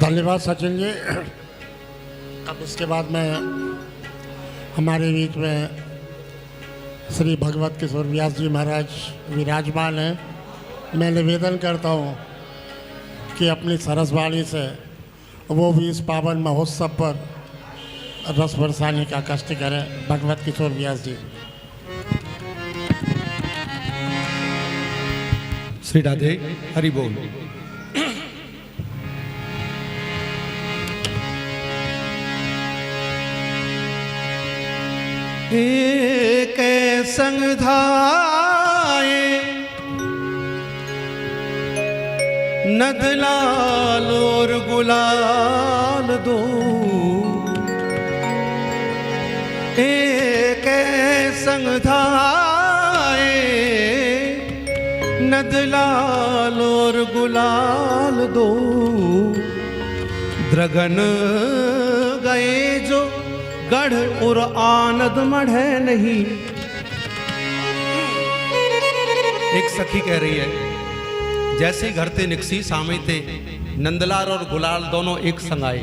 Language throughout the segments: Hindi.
धन्यवाद सचिन जी। अब इसके बाद में हमारे बीच में श्री भगवत किशोर व्यास जी महाराज विराजमान हैं। मैं निवेदन करता हूँ कि अपनी सरस वाणी से वो भी इस पावन महोत्सव पर रस बरसाने का कष्ट करें। भगवत किशोर व्यास जी। श्री राधे हरि बोल। एक संग धाये नदलाल और गुलाल दो, एक संग धाये नदलाल और गुलाल दो, द्रगन गए जो गढ़ और आनंद मढ़े नहीं। एक सखी कह रही है, जैसे घर ते निकसी सामे ते नंदलाल और गुलाल दोनों एक संग आए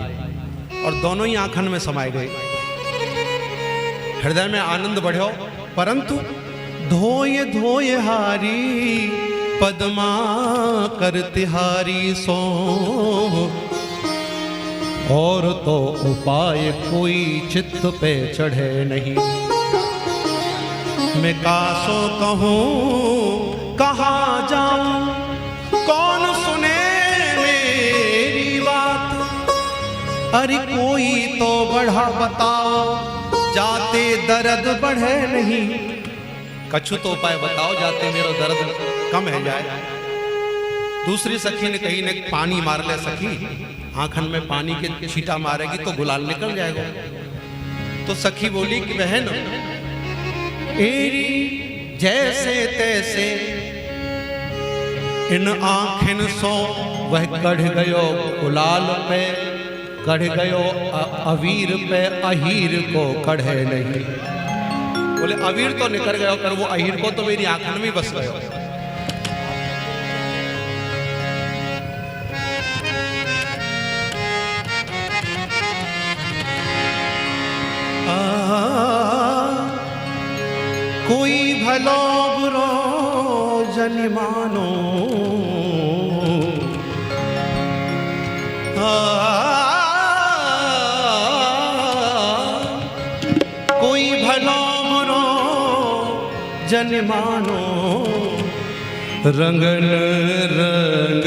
और दोनों ही आंखन में समाये गए। हृदय में आनंद बढ़ो, परंतु धोय धोय हारी पद्मा कर तिहारी सो, और तो उपाय कोई चित्त पे चढ़े नहीं। मैं कासो कहूँ कहाँ जाऊँ, कौन सुने मेरी बात। अरे कोई तो बढ़ा बताओ, जाते दर्द बढ़े नहीं। कछु तो उपाय बताओ, जाते मेरो दर्द कम है जाए। दूसरी सखी ने कही ने पानी मार ले सखी, आंखन में पानी के छींटा मारेगी तो गुलाल निकल जाएगा। तो सखी बोली कि बहन एरी जैसे तैसे इन आंखिन सो वह कढ़ गयो गुलाल पे, कढ़ गयो अवीर पे, अहीर को कढ़े नहीं। बोले अवीर तो निकल गयो, पर वो अहीर को तो मेरी आंखन में बस गयो। कोई भलो बुरो जन मानो, कोई भलो बुरो जन मानो, रंगन रंग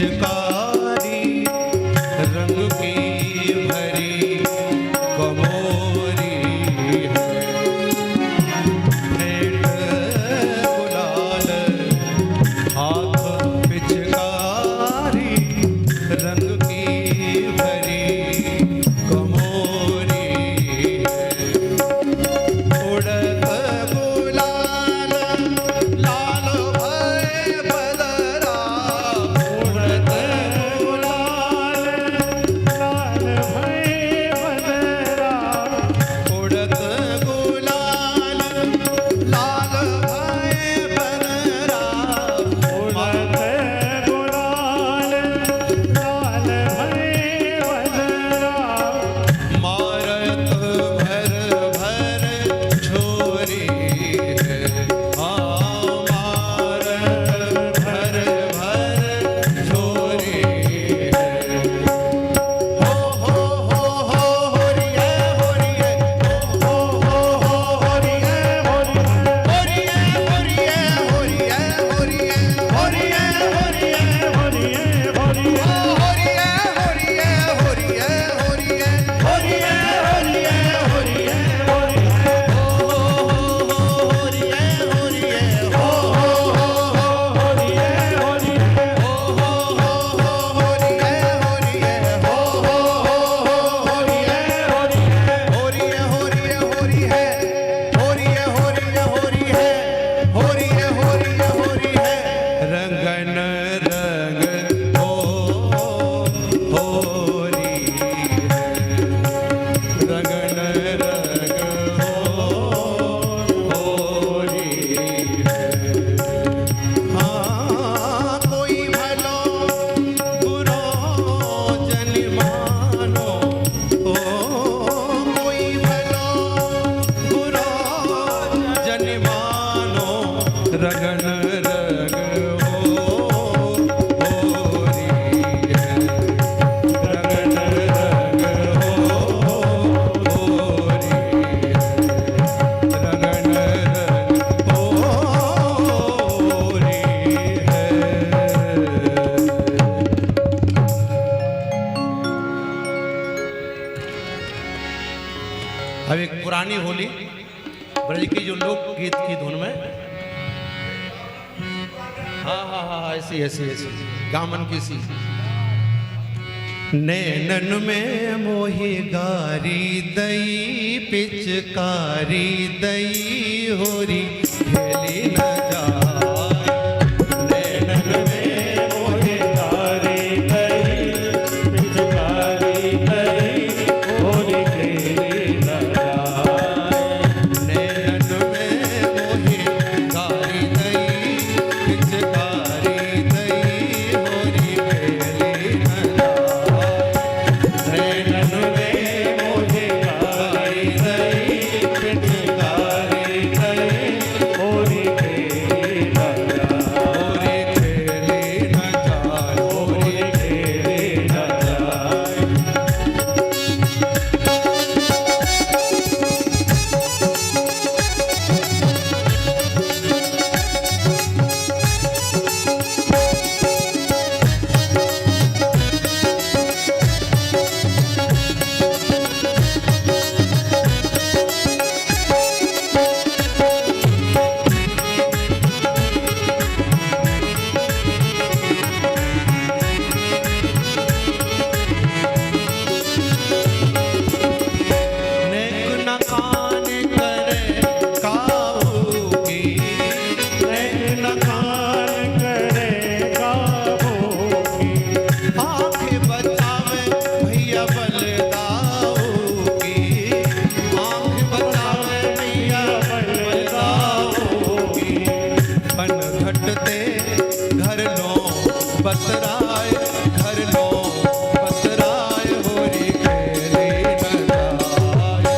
पिचकारी रंग की भरी कमोरी है। भेंट गुलाल हाथ पिचकारी रंग की भरी कमोरी है। उड़त गुलाल लाल भय बदरा, उड़त गुलाल लाल भय बदरा, उड़त गुलाल लाल भय बदरा, उड़त गुलाल लाल भय बदरा, मारत भर भर छोरी है। मारत भर भर छोरी है। हो रिए हो रिए, हो रिए हो रिए, हो रिए हो रिए, हो रिए हो रिए, हो रिए हो रिए, हो रिए हो रिए, हो रिए हो रिए, हो रिए हो रिए, हो रिए हो रिए, हो रिए हो रिए, हो रंगन रंग होरी है। रंगन रंग होरी है। हाँ कोई भलो बुरो जन मानो, ओ कोई भलो बुरो जन मानो, रंगन रंग होरी है। रंगन रंग होरी है। रंगन रंग होरी है। अब एक पुरानी होली ब्रज की जो लोक गीत की धुन में, हाँ हाँ हाँ ऐसी ऐसी ऐसी गामन की सी। नैनन में मोहि गारी दई, पिचकारी दई होरी खेली न जाए। नैनन में मोहि गारी दई, पिचकारी दई होरी खेली न जाए। नैनन में मोहि गारी दई, पिचकारी दई होरी खेली न जाए। नैनन में मोहि गारी दई, पिचकारी दई होरी खेली न जाए। होरी खेली न जाए, होरी खेली न जाए। नेक न कान करे काबू की, नेक न कान करे काबू की। आँख बचावे भैया बलदाऊ की, आँख बचावे भैया बलदाऊ की। पन घटते घर लो बसराय, घर लो बसराय होरी खेली न जाए।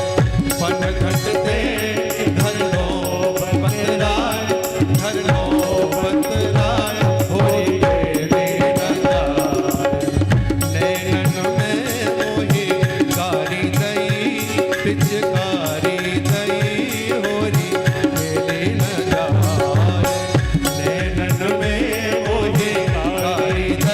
पन घटते घर लो बसराय, घर लो बसराय होरी खेली न जाए। नैनन में मोहि गारी दई, पिचकारी दई होरी खेली न जाए। नैनन में मोहि गारी दई,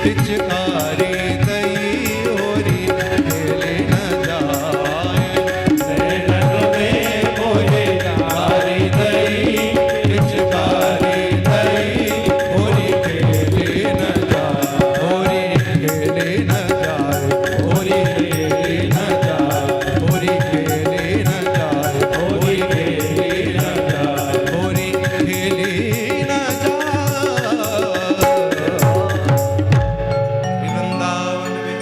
पिचकारी दई होरी खेले न जाए नैनन में मोहे यारी दई पिचकारी दई होरी खेले न जाए होरी खेले न जाए होरी खेले न जाए होरी खेले न जाए होरी खेले न जाए होरी खेले न जाए वृंदावन में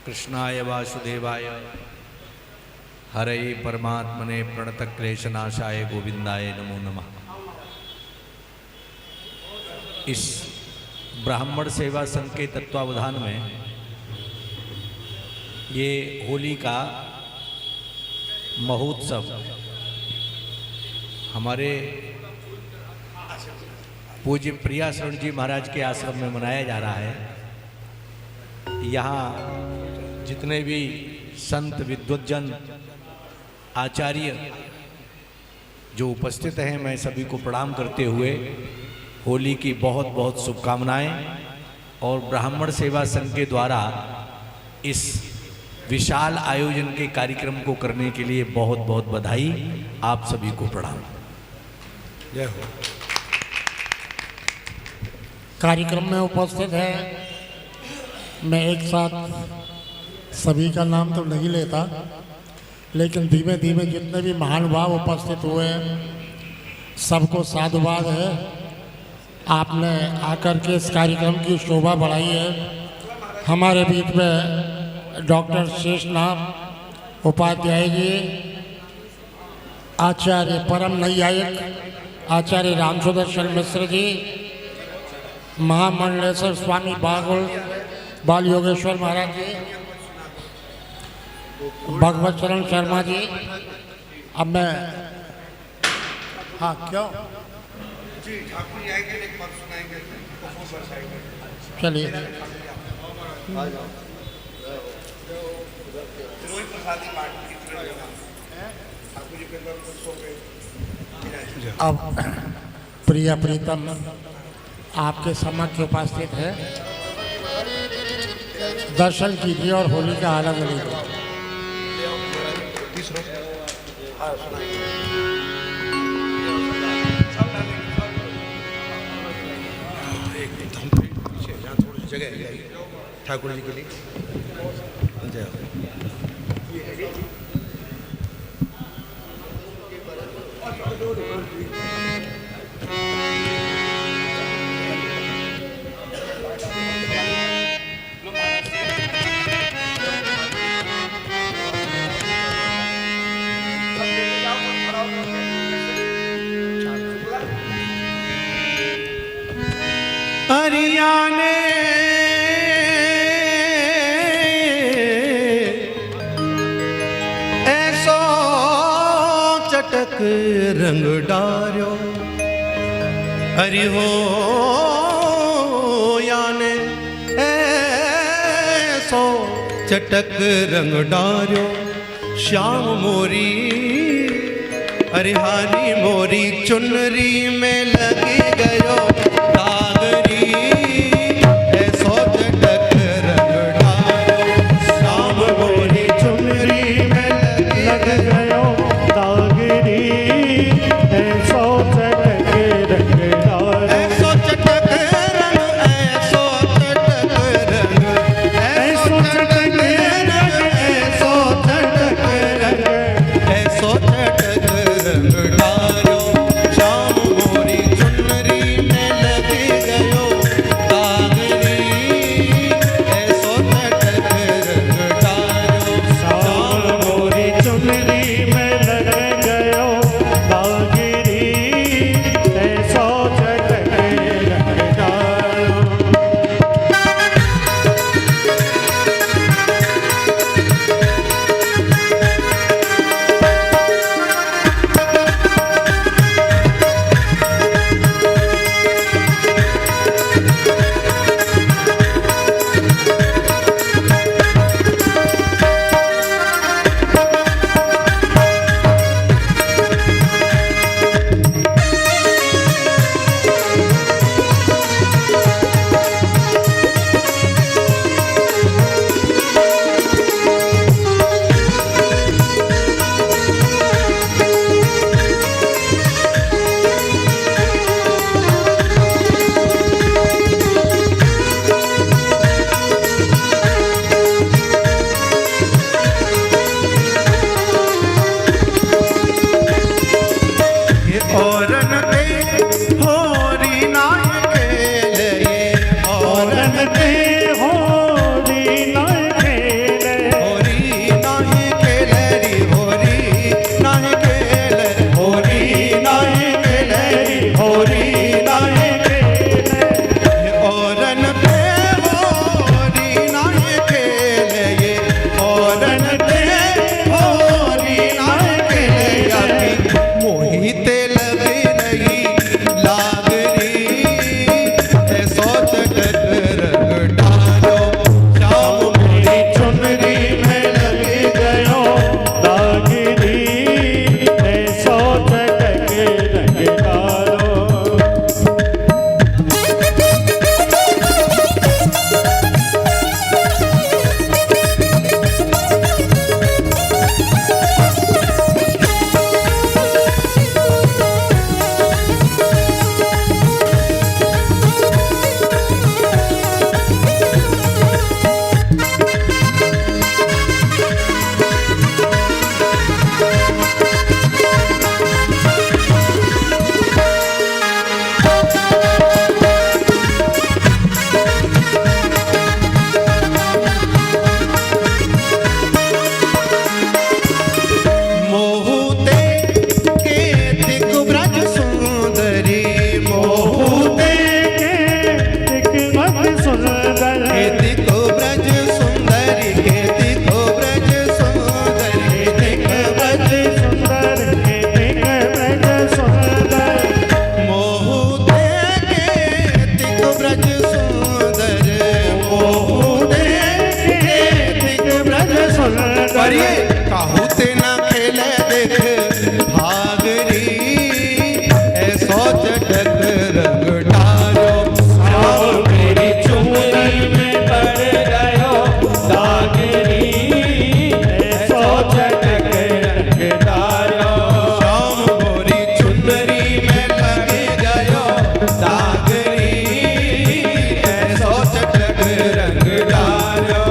कृष्णाय वासुदेवाय हरे परमात्मने प्रणतक्लेशनाशाय गोविंदाय नमो नमः। इस ब्राह्मण सेवा संघ के तत्वावधान में ये होली का महोत्सव हमारे पूज्य प्रियाशरण जी महाराज के आश्रम में मनाया जा रहा है। यहाँ जितने भी संत विद्वज्जन आचार्य जो उपस्थित हैं, मैं सभी को प्रणाम करते हुए होली की बहुत बहुत शुभकामनाएं और ब्राह्मण सेवा संघ के द्वारा इस विशाल आयोजन के कार्यक्रम को करने के लिए बहुत बहुत बधाई। आप सभी को प्रणाम। जय हो। कार्यक्रम में उपस्थित है, मैं एक साथ सभी का नाम तो नहीं लेता, लेकिन धीमे धीमे जितने भी महानुभाव उपस्थित हुए हैं सबको साधुवाद है। आपने आकर के इस कार्यक्रम की शोभा बढ़ाई है। हमारे बीच में डॉक्टर शेषनाथ उपाध्याय जी, आचार्य परम नैयायिक आचार्य रामसुदर्शन मिश्र जी, महामंडलेश्वर स्वामी बाल योगेश्वर महाराज जी, भगवत चरण शर्मा जी। अब मैं हाँ क्यों चलिए अब प्रिया प्रीतम आपके समक्ष उपस्थित है, दर्शन कीजिए और होली का आनंद लीजिए। जगह ठाकुर जी के लिए जय हो। हरियाणे ऐसो चटक रंग डार्यो, हरि हो याने ऐसो चटक रंग डार्यो, श्याम मोरी हरिहारी मोरी चुनरी में लगी गयो दागरी, ऐसो चटक रंग डार्यो, श्याम मोरी चुनरी में लग गयो दागरी, ऐसो चटक रंग डार्यो, ऐसो चटक रंग, ऐसो चटक रंग, ऐसो चटक रंग, ऐसो चटक रंग, ऐसो चटक रंग डार्यो, श्याम मोरी चुनरी में औरन ते होरी नाय खेले होरी नाही खेले री होरी नाही खेले होरी नाय खेले होरी नाय खेले औरन पे होरी नाही खेले ये औरन पे होरी नाही खेले यानी मोहिते लगी रही लाग रही है सोच डगर डालो शाम मेरी चुनरी में लगी गयो दागिरी ऐसो चटक रंग डालो मोहते के दिक ब्रज सुंदरी मोहते के मत सुंदर के दिक ब्रज सुंदरी के दिक ब्रज सुंदरी दिक ब्रज सुंदर के ब्रज सुंदर मोहते के दिक ब्रज सुंदर मोहते के दिक ब्रज सुंदर पर ये काहूते ना खेले देख भागरी ऐसो चटक रंग डालो और मेरी चुनरी में पड़ गयो दागिरी ऐसो चटक रंग डालो शाम गोरी चुनरी में लगी गयो दागरी ऐसो चटक रंग डालो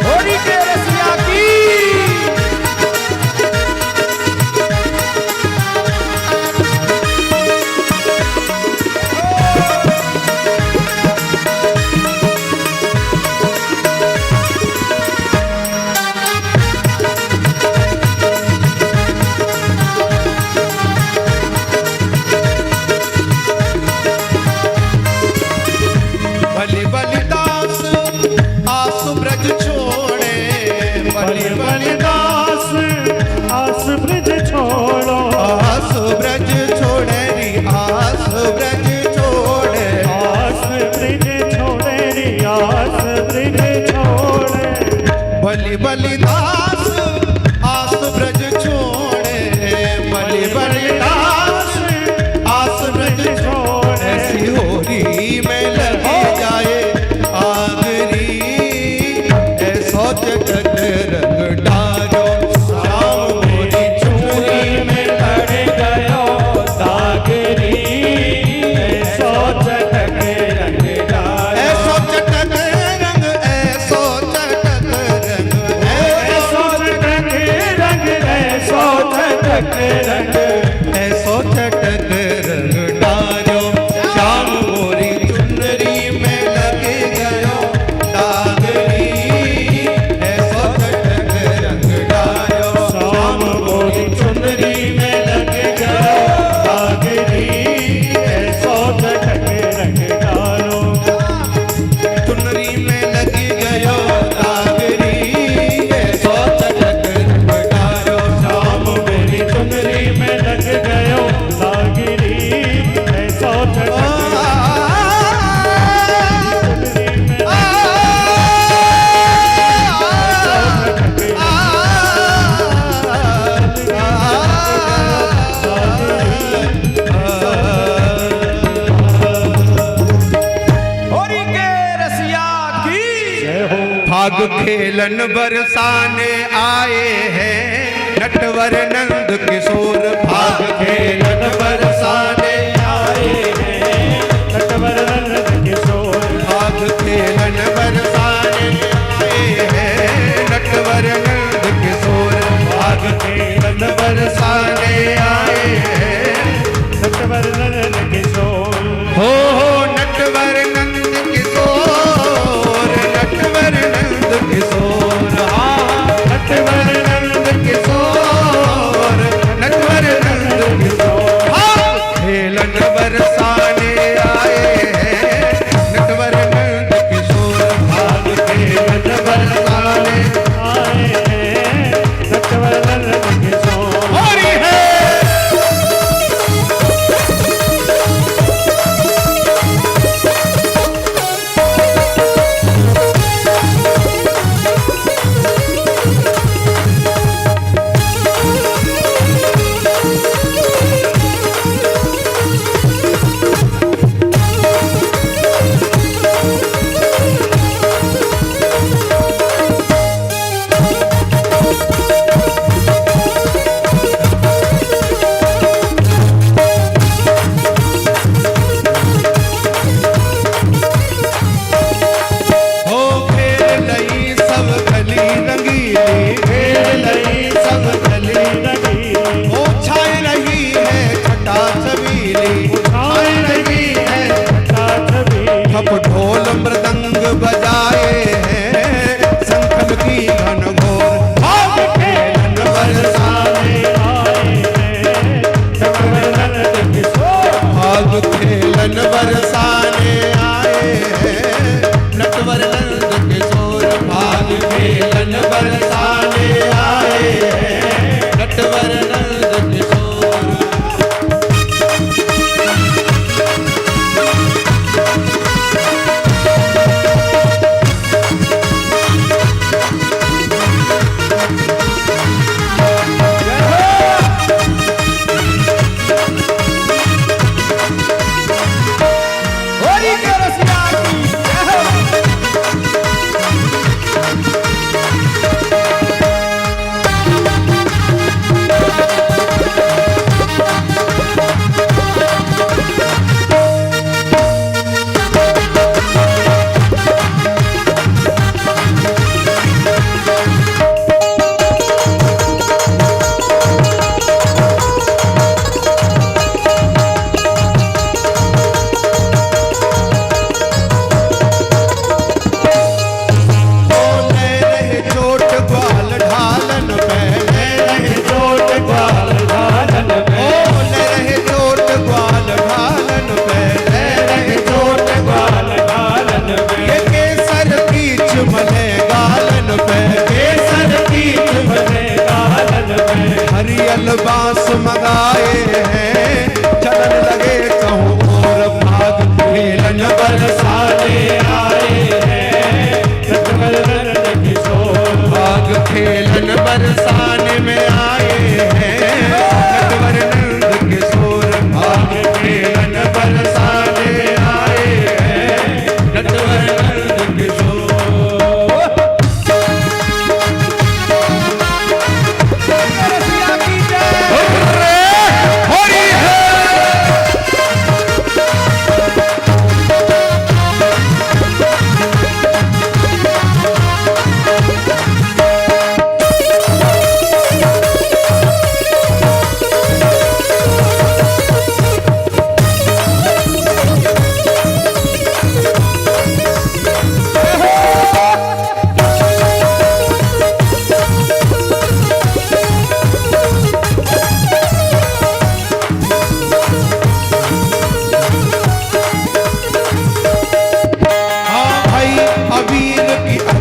होरी के रसिया की बलि बलि दास आस ब्रज छोड़े बलि बलि दास आस ब्रज छोड़ो आस ब्रज छोड़े री आस ब्रज छोड़े आस ब्रज छोड़े रे आस ब्रज छोड़े बलि बलि दास आस ब्रज छोड़े बलि बलि दास आस ब्रज छोड़े ऐसी होरी में लगी जाए आगरी ऐसो चटक रंग डालो शाम गोरी चुनरी में पड़ गयो दागिरी ऐसो चटक रंग डालो ऐसो चटक रंग ऐसो चटक रंग ऐसो चटक रंग ऐसो चटक रंग ऐसो चटक रंग डालो शाम गोरी चुनरी में लगे गयो दागरी ऐसो चटक रंग डालो शाम गोरी चुनरी में लग गयो दागिरी ऐसो चटक रंग डालो चुनरी में लगी गयो दागरी ऐसो चटक रंग डालो शाम मेरी चुनरी में लग गयो दागिरी ऐसो चटक होरी के रसिया की जय हो भाग खेलन बरसाने आए हैं नटवर नंद किशोर भाग खेलन बरसाने आए हैं नटवर नंद किशोर भाग खेलन बरसाने आए हैं नटवर नंद किशोर भाग खेलन बरसाने आए हैं नटवर नंद किशोर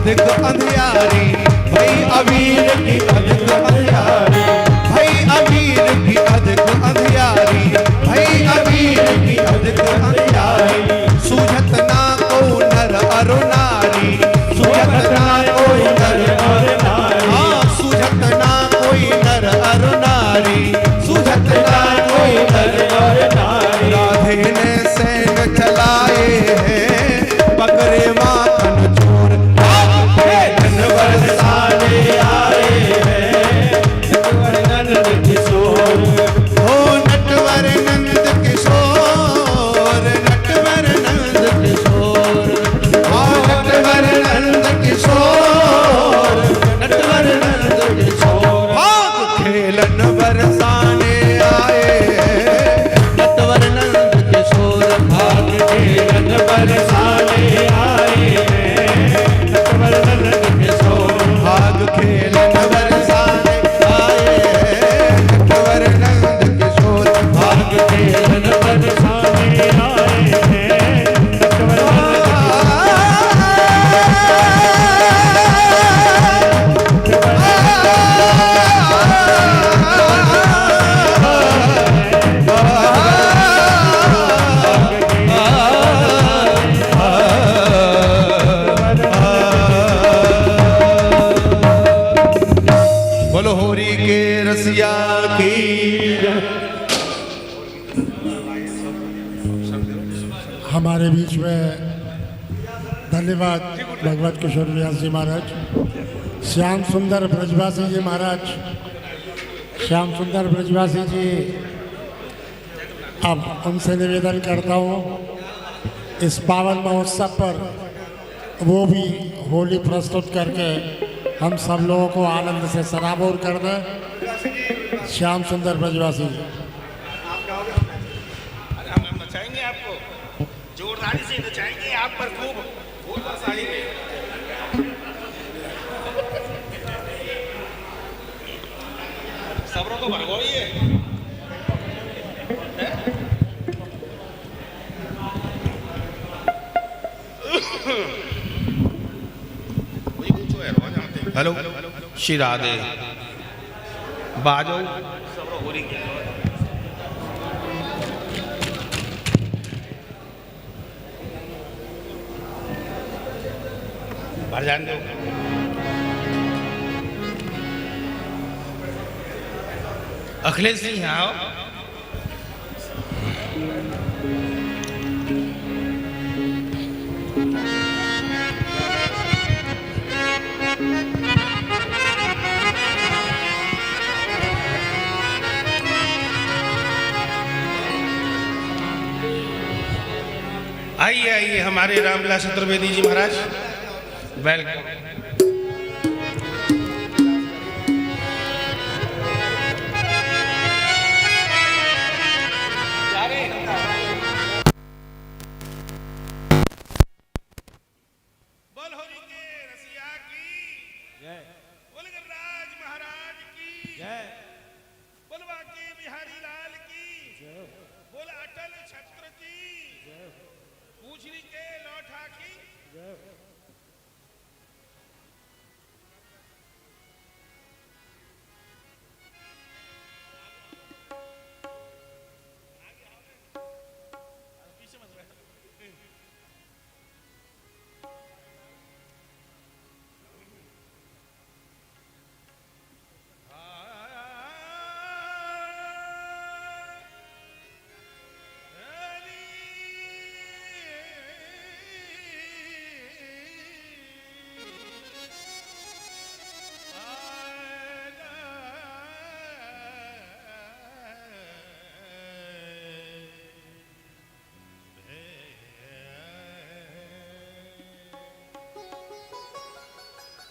अधिक अंधियारी, भाई अबीर की अधिक अंधियारी, भाई अबीर की अधिक अंधियारी, भाई अबीर की अधिक अंधियारी। सूझत ना को नर अरु नारी, सूझत ना कोई नर अरु नारी, हाँ सूझत ना कोई नर अरु नारी, सूझत ना कोई नर अरु नारी। राधे ने सैन चलाए हैं, पकड़े माखन चोर, धन बरसाने आए हैं, नटवर नंद किशोर, हो नटवर नंद किशोर, नटवर नंद किशोर, हाँ नटवर नंद किशोर, नटवर नंद किशोर। हाँ खेलन बरसाने आए हैं, नटवर नंद किशोर, भाग खेलन बरसाने आए हैं, नटवर नंद किशोर, भाग खेलन बरसाने आए हैं, नटवर नंद किशोर, भाग खेलन बरसाने आए हैं, नटवर बोलो होरी के रसिया की जय। हमारे बीच में धन्यवाद भगवत किशोर व्यास जी महाराज, श्याम सुंदर ब्रजवासी जी महाराज, श्याम सुंदर ब्रजवासी जी। अब उनसे निवेदन करता हूँ इस पावन महोत्सव पर वो भी होली प्रस्तुत करके हम सब लोगों को आनंद से सराबोर कर दें। श्याम सुंदर ब्रजवासी जी। हम नचाएंगे आपको, जोरदारी से नचाएंगे आप पर, खूब फूल बरसाएंगे। सबरों को भगवाइए। कोई पूछो है रोज आते हैं। हेलो श्री राधे बाजो सबरों हो रही है। भर जान दो। अखिलेश जी यहाँ आओ। आइए आइए हमारे रामविलास चतुर्वेदी जी महाराज, वेलकम। बोल होली के रसिया की जय, बोल गणराज महाराज की जय, बोल बांके बिहारी लाल की जय, बोल अटल छत्र की जय, पूछड़ी के लौठा की जय। पीछे मत बैठो।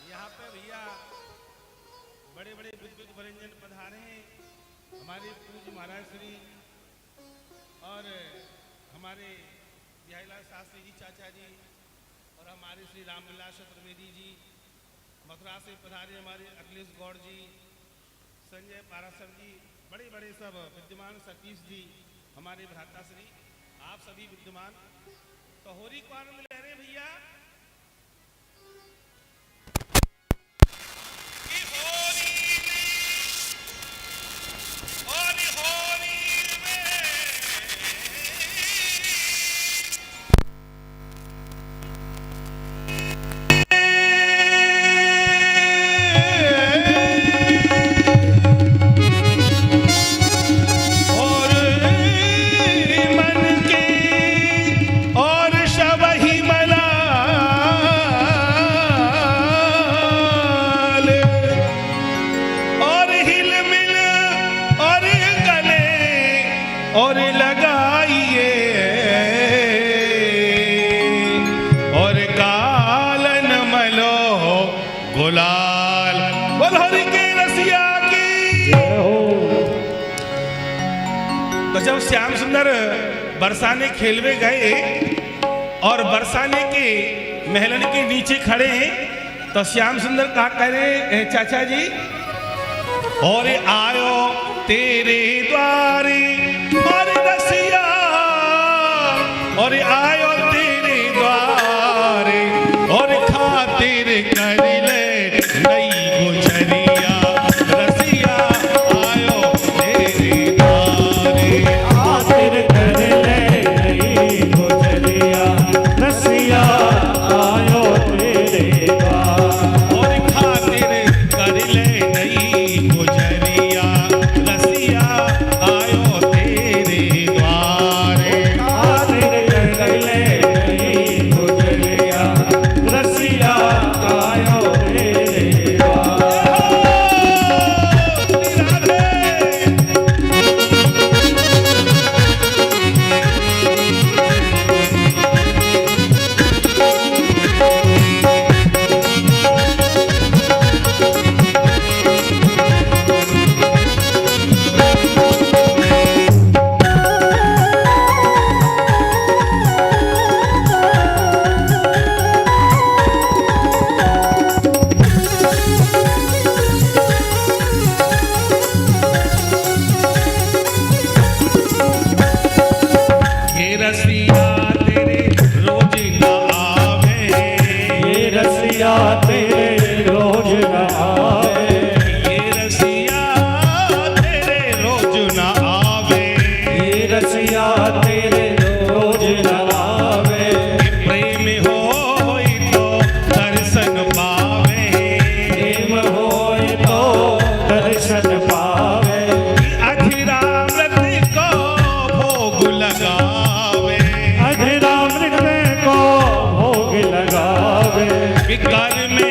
यहाँ पे भैया बड़े बड़े विद्युत वरेण्यन पधारे हैं, हमारे पूज्य महाराज श्री और हमारे बिहारीलाल शास्त्री जी चाचा जी और हमारे श्री रामविलास चतुर्वेदी जी, मथुरा से पधारे हमारे अखिलेश गौड़ जी, संजय पारासर जी, बड़े बड़े सब विद्यमान, सतीश जी, हमारे भ्राताश्री, आप सभी विद्यमान। तो होली को आनंद ले रहे भैया। और मन के और शबही मलाल और हिल मिल और गले और लगाइए और कालन मलो गुलाल बोल हरि के रसिया की। तो जब श्याम सुंदर बरसाने खेलवे गए और बरसाने के महलन के नीचे खड़े हैं, तो श्याम सुंदर कहा करे चाचा जी, और आयो तेरे द्वारे और रसिया, और आयो तेरे द्वारे और खातिर कर ले नई गुजरिया रसिया, आयो तेरे द्वारे खातिर कर ले नई गुजरिया रसिया आयो तेरे द्वार। और खातिर कर ले नई गुजरिया रसिया आयो तेरे द्वारे। खातिर कर ले नई गुजरिया रसिया आयो तेरे ये रसिया तेरे रोज न आवे, ये रसिया तेरे रोज न आवे, ये रसिया तेरे रोज न आवे, ये रसिया तेरे रोज न आवे। प्रेम होई तो दर्शन पावे, प्रेम होय तो दर्शन पावे, अधीरामृत को भोग लगावे, अधरामृत को भोग लगावे। विकर में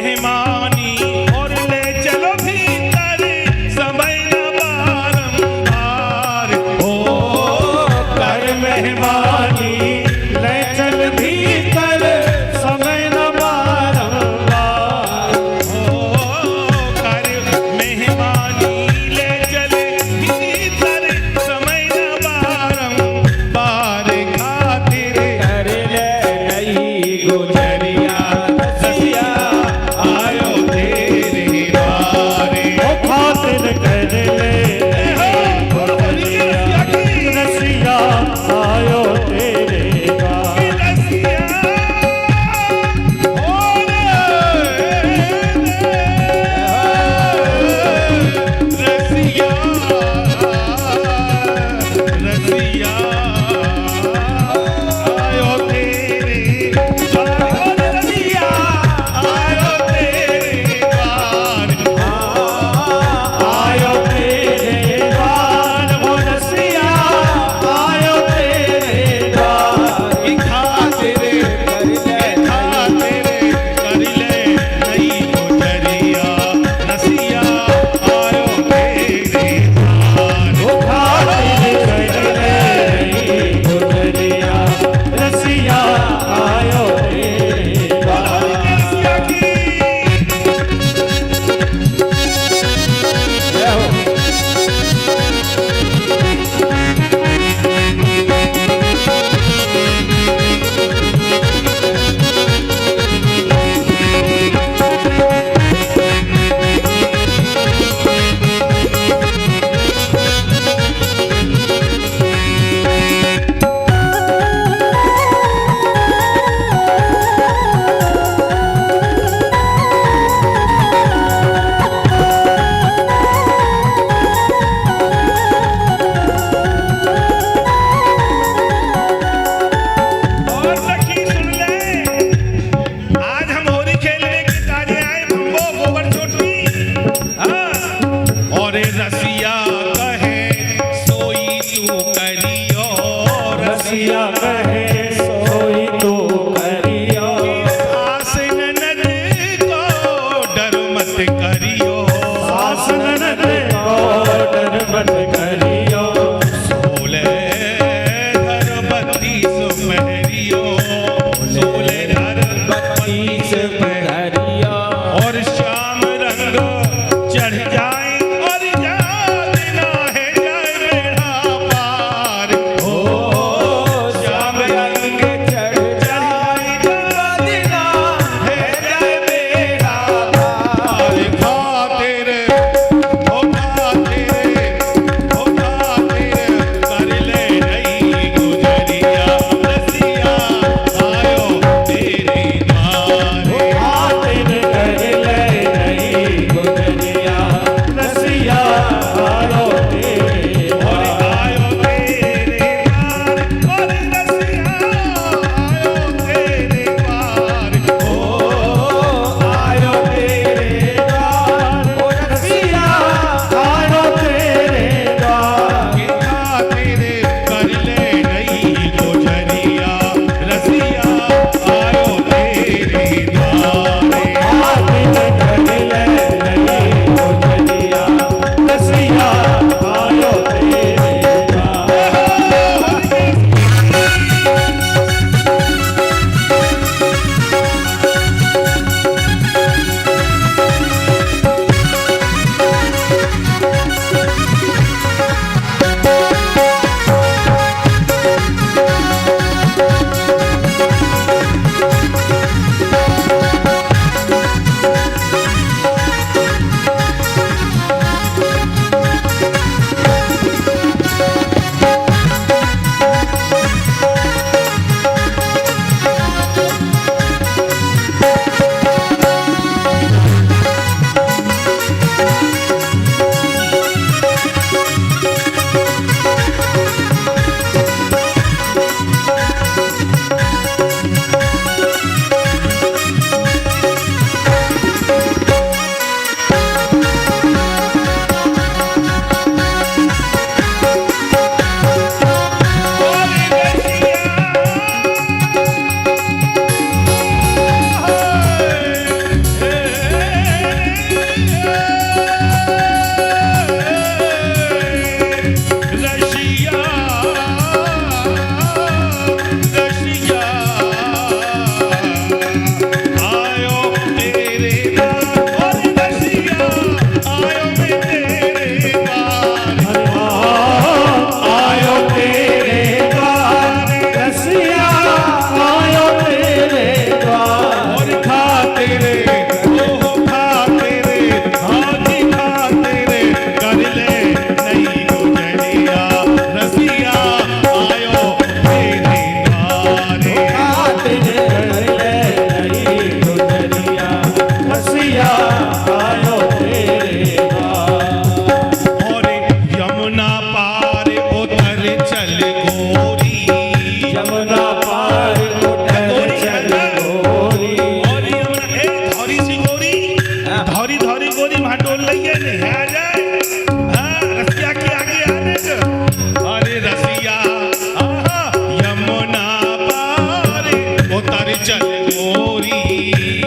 चल गोरी,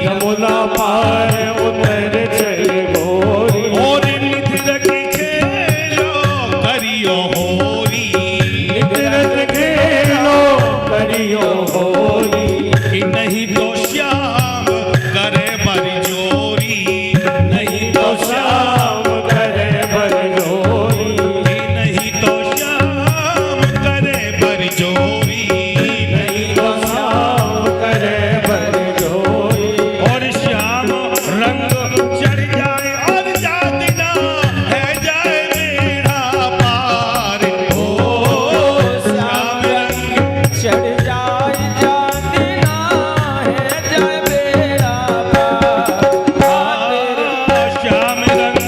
यमुना पार उतर चल गोरी, और निधि रखी खेलो करियो होरी, निधरत खेलो करियो होरी, कि नहीं तो श्याम करे बरजोरी, नहीं तो श्याम करे बरजोरी, कि नहीं तो श्याम करे बरजोरी, नहीं तो श्याम करे बरजोरी, और श्याम रंग चढ़ जाए और जाति ना है जाए मेरा पार, ओ श्याम रंग चढ़ जाए जाति ना है जय बेड़ा पार। श्याम रंग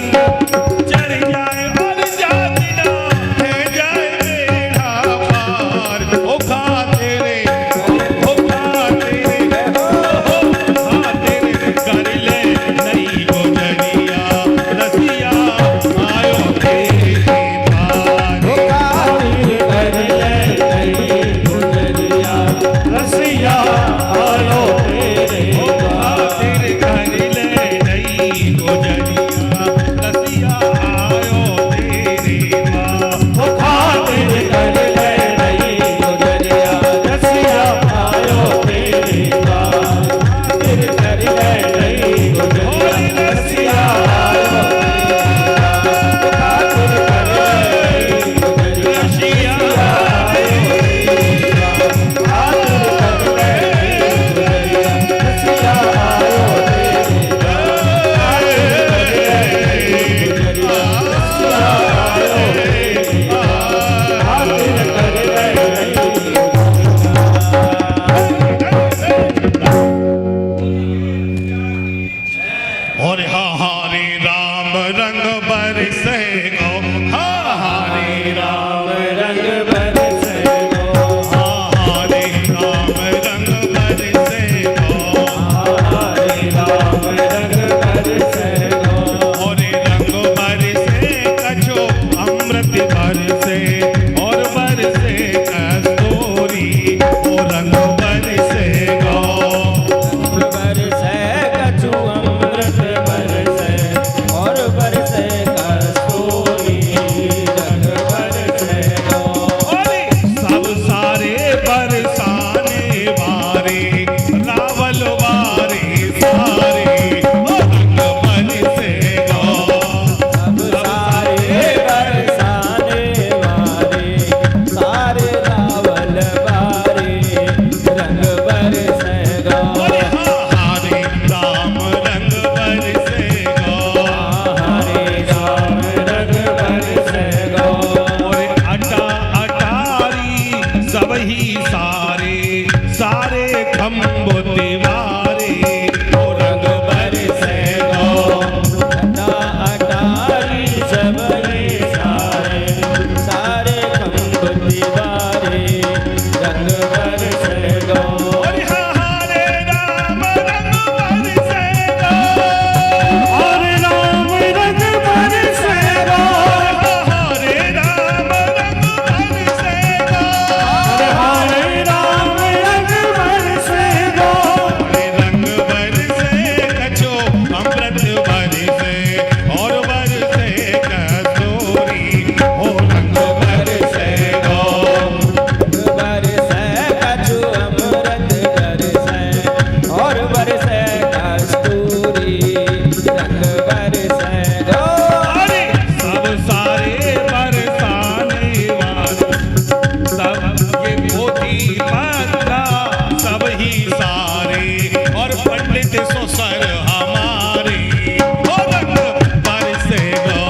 चढ़ जाए और जाति ना है जाए मेरा पार, ओ खा तेरे कर ले नहीं गुजरिया, रसिया आयो तेरे पार, खातिर कर ले नहीं गुजरिया, रसिया आयो तेरे खातिर कर ले नहीं गुजरिया, रसिया आयो तेरे पार। वो खातिर कर ले नहीं गुजरिया, रसिया आयो तेरे पार, खातिर कर ले नहीं गुजरिया, रसिया आयो तेरे पार, खातिर कर ले नहीं गुजरिया, रसिया और हरे राम रंग बरसे गो, हरे राम रंग बरसे गो, हरे राम रंग बरसे गो, हरे राम रंग बरसे गो, और रंग बरसे कछो अमृत बरसे, और बरसे कस्तूरी, ओ रंग बरसे गो, बरसे कछु अमृत बरसे और बरसे कस्तूरी, रंग बरसे गो। सब सारे बरसाने वारे, रावल वारे सारे, ओ रंग बरसे गो, सब सारे बरसाने वारे, सारे रावल वारे, रंग बरसे गो। हरे राम रंग बरसे गो, हरे राम रंग बरसे गो, और अटा अटारी सब ही सारे, सारे खम्बो दीवारे, ओ रंग बरसे गो, अटा अटारी सब ये सारे, सारे खम्भ दीवारे, रंग बरसे गो। और हरे राम रंग बरसे गो, हरे राम रंग बरसे गो, हरे राम रंग बरसे गो, हरे राम रंग बरसे गो, हरे रंग बरसे कछो अमृत बरसे, और बरसे कस्तूरी, ओ रंग बरसे गो, बरसे कछु अमृत बरसे और बरसे कस्तूरी, रंग बरसे गो। अरे सब सारे बरसाने वाले, सब ये पोथी पत्रा सब ही सारे, और पंडित सो सर हमारे, ओ रंग बरसे गो,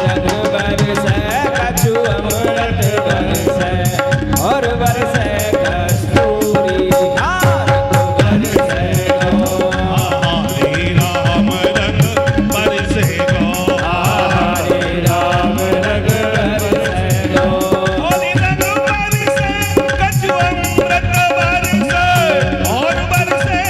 रंग बरसे कछु अमृत बरसे और बरसे कस्तूरी, रंग बरसे गो। हरे राम रंग बरसे गो, हरे राम रंग बरसे गो, हरे रंग बरसे कछु अमृत बरसे, और बरसे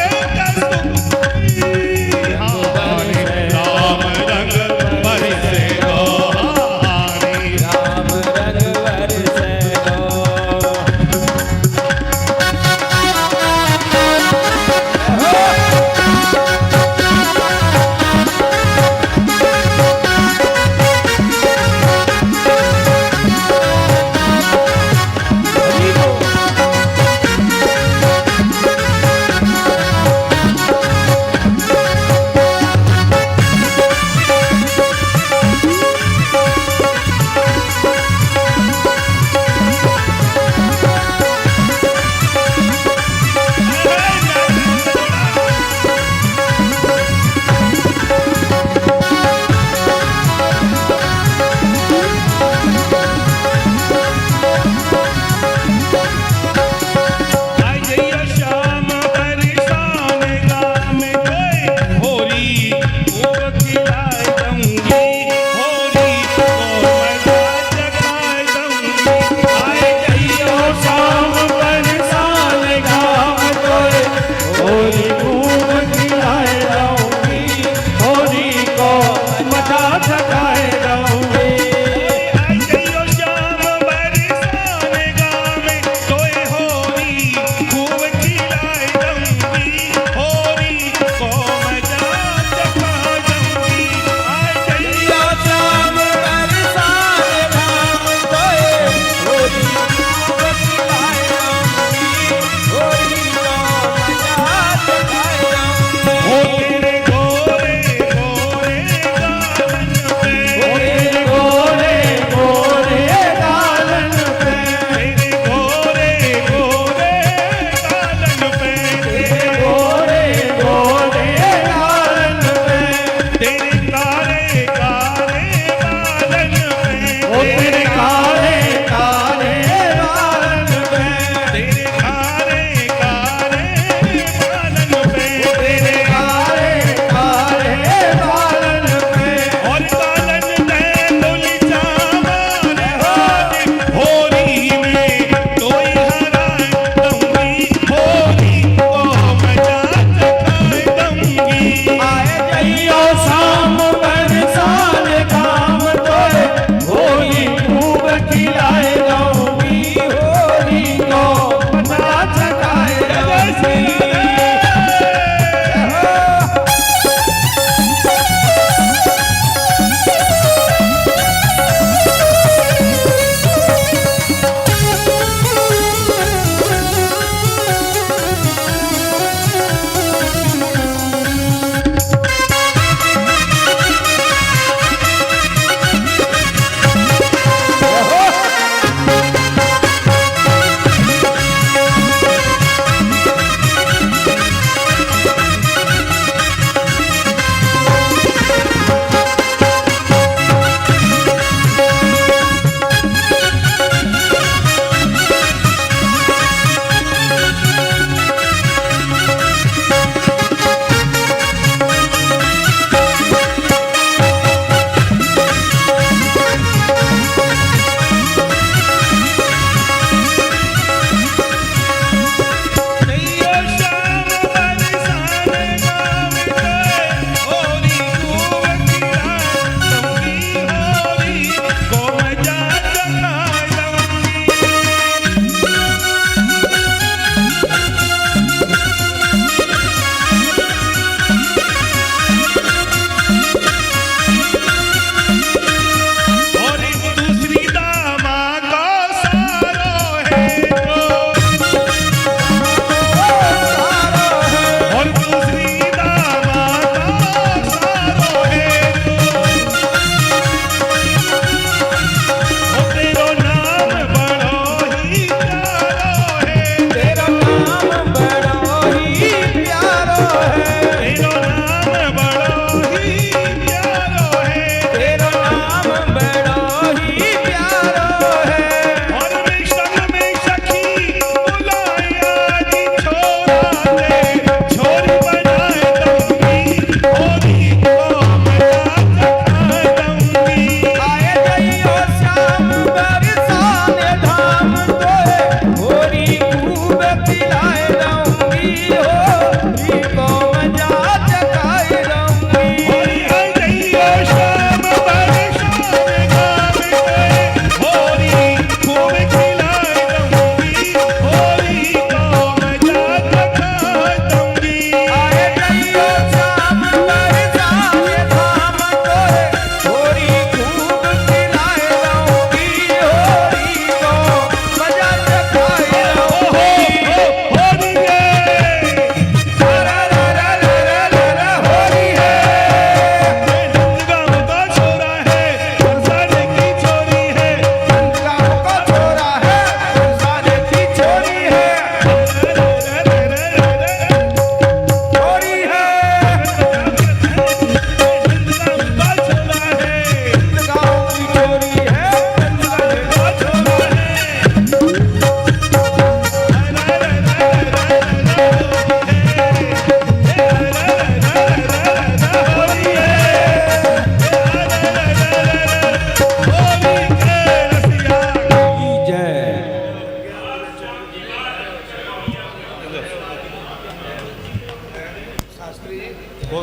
मैं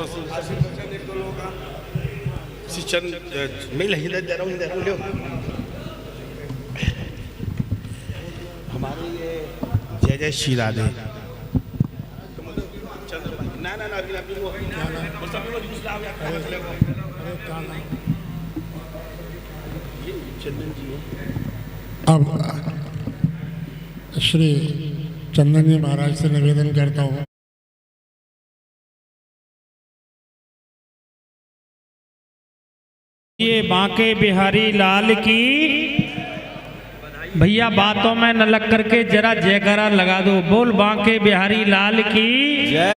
हिदायत दे रहा हूँ लो हमारे ये जय जय श्री राधे ना ना ना अभी वो चंदन जी अब श्री चंदन जी महाराज से निवेदन करता हूँ। ये बांके बिहारी लाल की। भैया बातों में न लग करके जरा जयकारा लगा दो। बोल बांके बिहारी लाल की जय।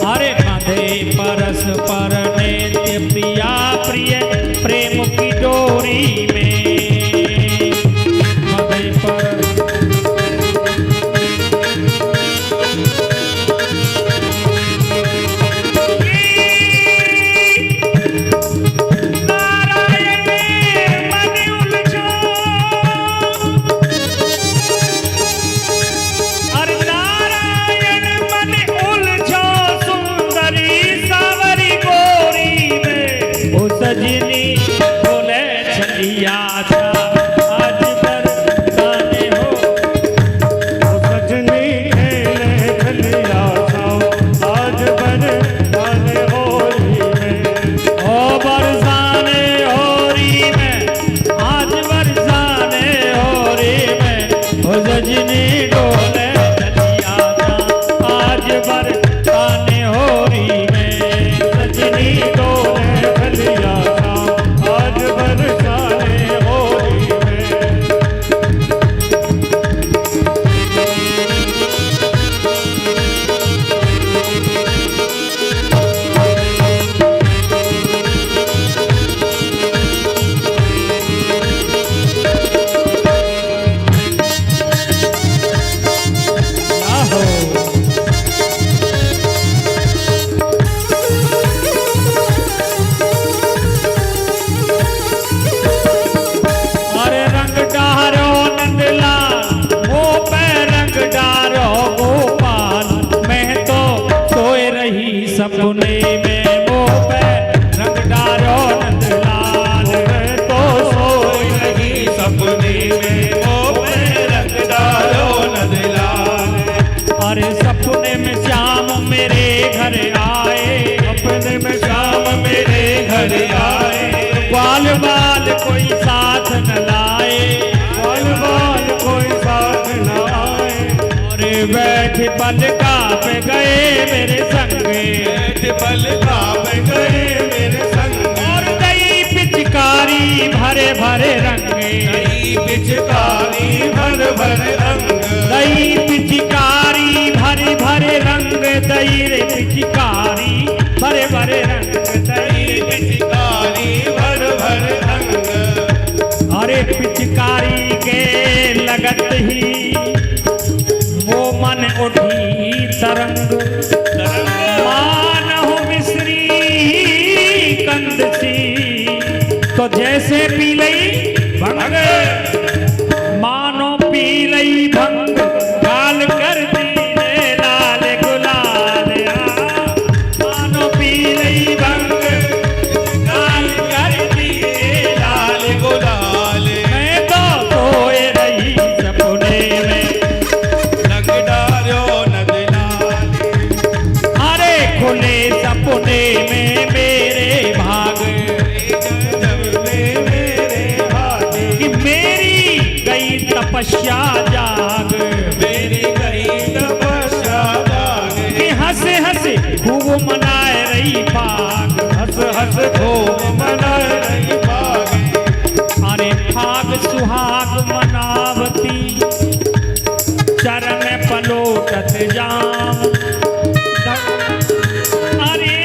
अरे बांधे परस पर नित्य प्रिया प्रिय प्रेम की डोरी में। बांधे पर सजनी बोले छलिया था आज पर गाने हो। सजनी खेले छलिया था आज पर गाने होली में। ओ बरसाने होरी में आज बरसाने होरी में। ओ सजनी डोले छलिया था आज बरसाने होरी में। सजनी डोले छलिया आज बरसाने होली में। अरे रंग डारो नंदलाल मुँह पे रंग डारो गोपाल। मैं तो सोए रही सपने में मुँह पे रंग डारो नंदलाल। मैं तो सोए रही सपने में मुँह पे रंग डारो नंदलाल। अरे सपने में श्याम मेरे घर आए। सपने में श्याम मेरे घर बैठ पल काप गए मेरे संगे, बैठ पल काप गए मेरे संग। और दई पिचकारी भरे भरे रंगे, नई पिचकारी भर भर रंग, दई पिचकारी भरे भरे रंग, दई रे पिचकारी भरे भरे रंग, नई पिचकारी भर भर रंग। अरे पिचकारी के लगत ही वो मन उठी तरंग, मानहु मिश्री कंद सी, तो जैसे पी लई भंग, मानो पी लई भंग, गाल कर दीने लाल गुलाल, मानो पी लई भंग, गाल कर दीने लाल गुलाल। मैं तो सोए रही सपने में, रंग डालो नदलाल, अरे खुले सपने में मेरे भाग, मेरे हाथ कि मेरी गई तपस्या जाग, मेरी गई तपस्या जाग। कि हंस हंस खूब मनाए रही फाग, हंस हंस खूब मना रही बाग, अरे फाग सुहाग मनावती, चरण पलोटत जाम, अरे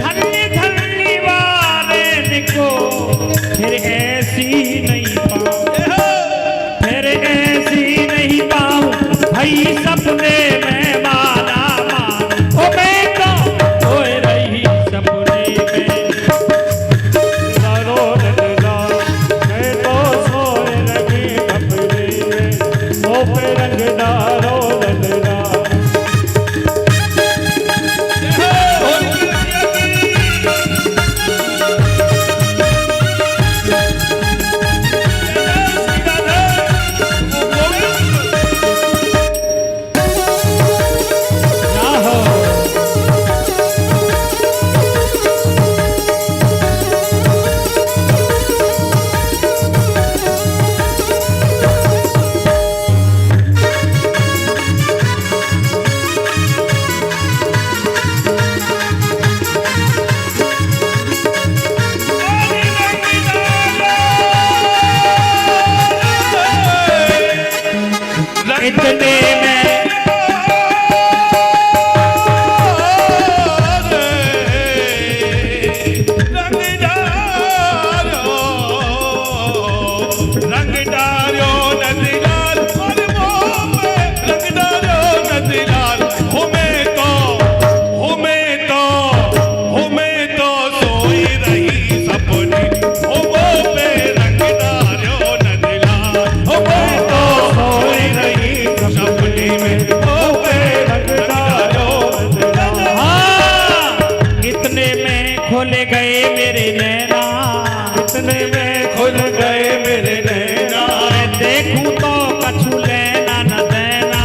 धन्य धन्य वाले को फिर ऐसी नहीं पाऊं, फिर ऐसी नहीं पाऊं, भाई सपने में माला मान, ओ मैं तो सोए रही सपने में, दारो नदला, मैं तो सोए रही अपने में, ओ पे रंग डालो नदला। ना हो इतने में रंग डालो नदलाल, और मोह पे रंग डालो नदलाल। हो मैं तो सोई रही सपने, हो मोह पे रंग डालो नदलाल। हो मैं तो सोई रही सपने में, हो पे रंग डालो नदलाल। हाँ, इतने में खुल गए मेरे नैना, इतने में खुल गए मेरे नैना, अरे देखूं तो कछु लेना न देना,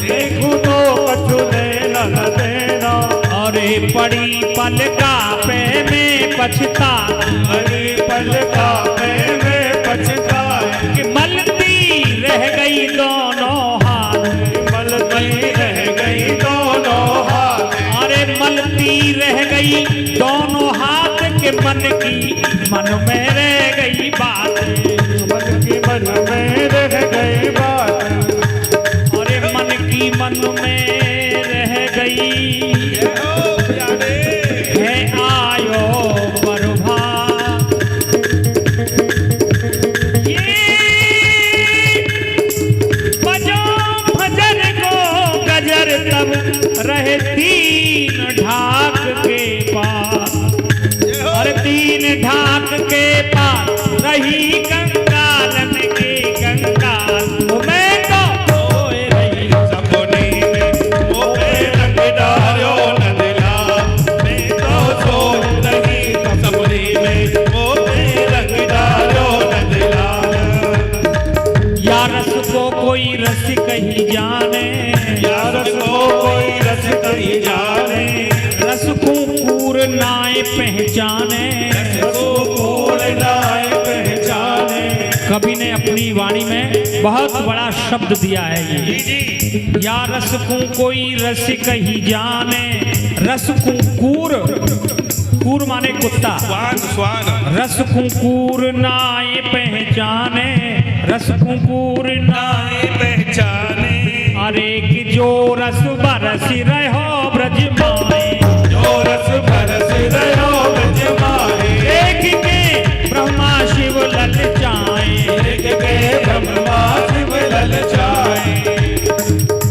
देखूं तो कछु लेना न देना। अरे पड़ी पलका पे में पछता, हरी पल का में पछताए, कि मलती रह गई दोनों हाथ, मलती रह गई दोनों हाथ। अरे मलती रह गई दोनों हाथ, के मन में रह गई बात, मन की मन में रह गई बात, अरे मन की मन में रह गई है आयो प्रभात, ये बजो फजर को गजर तब रहे तीन ढाक के पास, और तीन ढाक के पास रही कंगालन के कंगाल, मैं तो सोए रही सपने में वो रंग डालो नदला, मैं तो सोई रही सपने में वो रंग डालो नदला। या रस को कोई रस कही जाने, या रस को कोई रस कही जाने, रस को पूर नाए पहचाने, रस को पूर्ण नाय पहचाने। कवि ने अपनी वाणी में बहुत बड़ा शब्द दिया है ये। या रस को कोई रस कही जाने, रस को कूर, कूर माने कुत्ता, स्वान स्वान रस को कूर नाए पहचाने, रस को कूर नाए पहचाने। अरे कि जो रस बरस रहो ब्रज माए, जो रस बरस रहो ब्रज माए। एक के ब्रह्मा शिव ललचाए, एक के ब्रह्मा शिव ललचाए।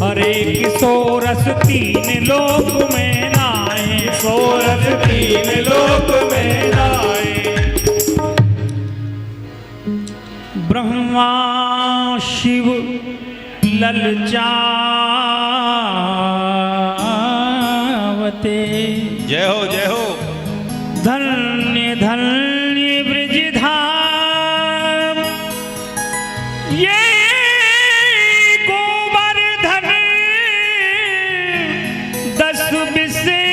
अरे कि सो रस तीन लोक में नाए, सो रस तीन लोक में नाए। ब्रह्मा शिव ललचावते, जय हो जय हो। धन्य धन्य ब्रज धाम, ये गोवर्धन 10 बिसे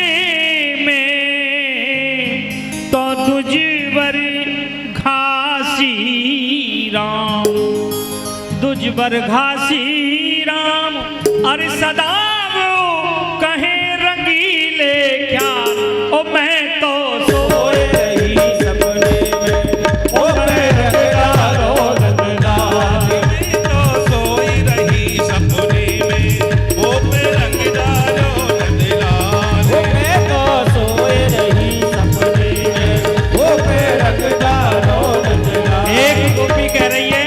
में तो तुझवर घासी राम, तुझवर घासी राम। अरे सदा वो कहे रंगीले क्या, ओ मैं तो सोए रही सपने में, ओ मैं रंगदारो रंगदार। तो सोई रही सपने में, ओ पे रंगदारो रंगदार। ओ मैं तो सोए रही सपने में, ओ मैं रंगदारो रंगदार। एक गोपी कह रही है,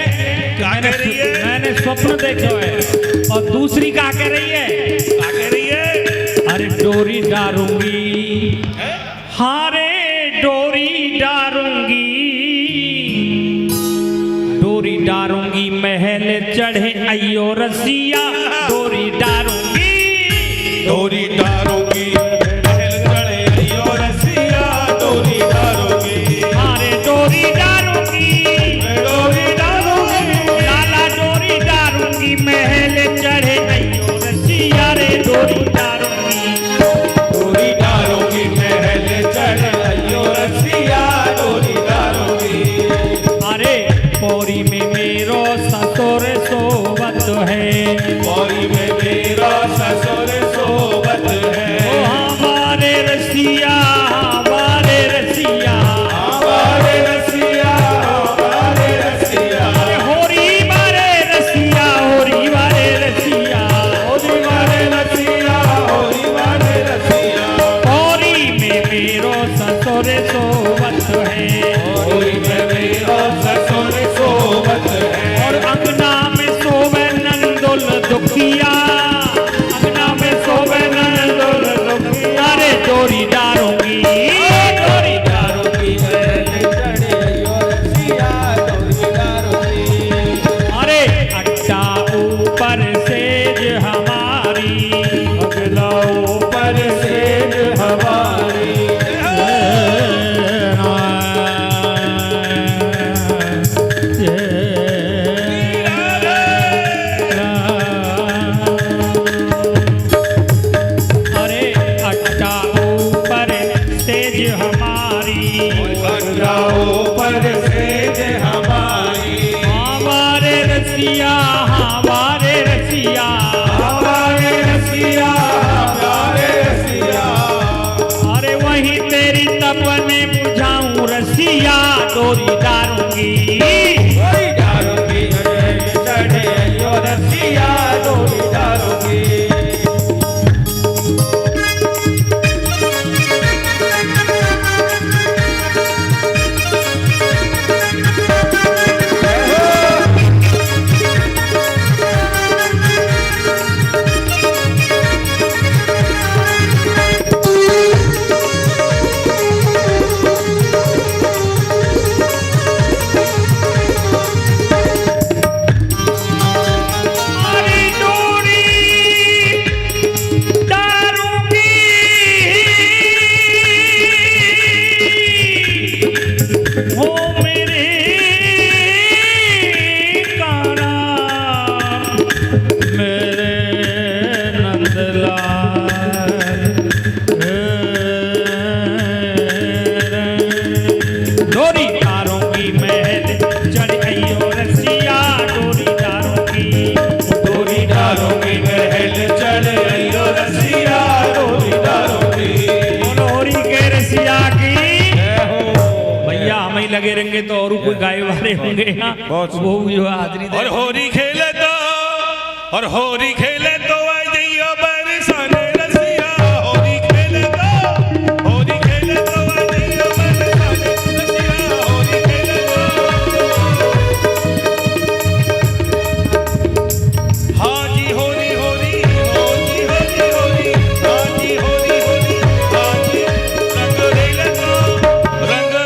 क्या कह रही है? मैंने स्वप्न देखा है, और दूसरी क्या कह रही है? क्या कह रही है? अरे डोरी डारूंगी, हारे डोरी डारूंगी, डोरी डारूंगी महल चढ़े अयो रसिया, डोरी डारूंगी, डोरी डारोगी महल चढ़े अयो रसिया। डोरी डारोगी, हारे डोरी डारूंगी, डोरी डारोगी। लाला डोरी डारूंगी महल चढ़े अयो रसिया रे, डोरी डारूंगी। डोरी डारोगी महल चढ़े अयो रसिया। डोरी डारोगी। अरे पौरी में मेरो ससुर सोबत है, पौरी में मेरा ससुर सोबत है। ओ हमारे रसिया, हमारे रसिया। हमारे रसिया, हमारे रसिया। अरे होरी मारे रसिया, होरी मारे रसिया, होरी वाले रसिया, होरी वाले रसिया। पौरी में मेरो ससुर सोबत है, होरी में मेरा ससुर सोबत है। और अंगना में सोवे नंदुल दुखिया, अंगना में सोवे नंदुल दुखिया। अरे डोरी डारूंगी, डोरी डारूंगी महल चढ़े अयो रसिया, डोरी डारूंगी। अरे अड्डा ऊपर सेज हमारी, अगला ऊपर सेज हमारी। अरे अड्डा ऊपर सेज हमारी, अगला ऊपर सेज हमारी। हमारे रसिया, हमारे रसिया। हमारे रसिया, हमारे रसिया। अरे वही तेरी तपने बुझाऊं रसिया, डोरी डारूंगी। डोरी डारूंगी महल चढ़े अयो रसिया, डोरी डारूंगी। लगे रहेंगे तो और कोई गाय वाले होंगे यहाँ, वो जो हाजिरी दे। और होरी खेले तो आ जाइयो बरसाने रसिया, होरी खेले तो आ जाइयो बरसाने रसिया, होरी खेले तो हाँ जी होरी होरी होरी होरी होरी हाँ जी होरी होरी हाँ जी रंग रेले तो आ जाइयो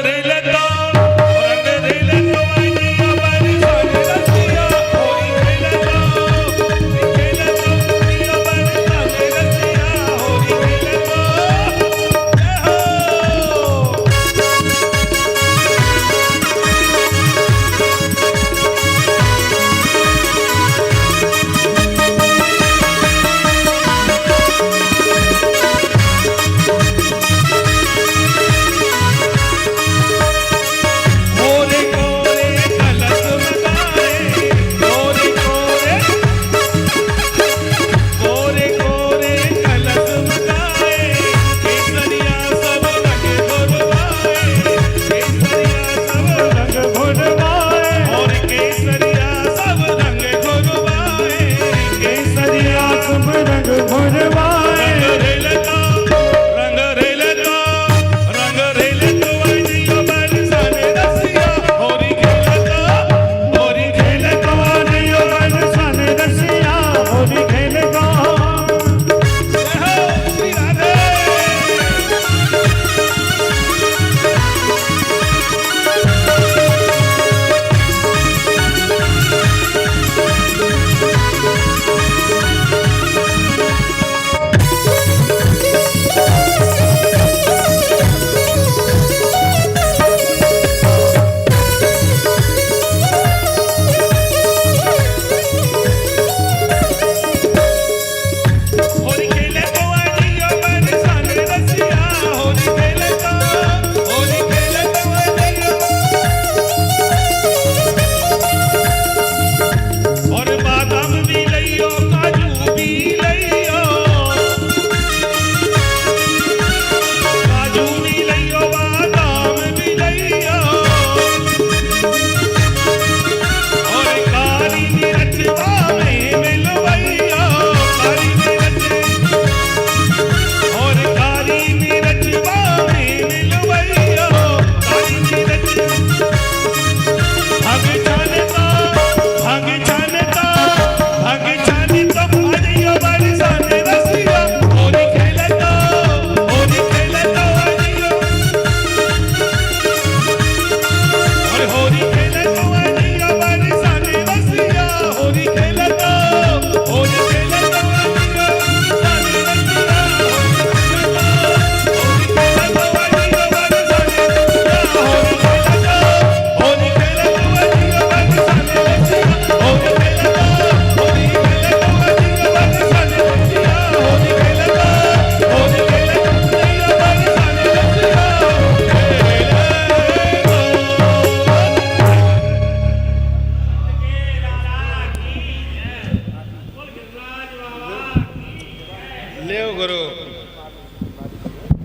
बरसाने रसिया, होरी खेले तो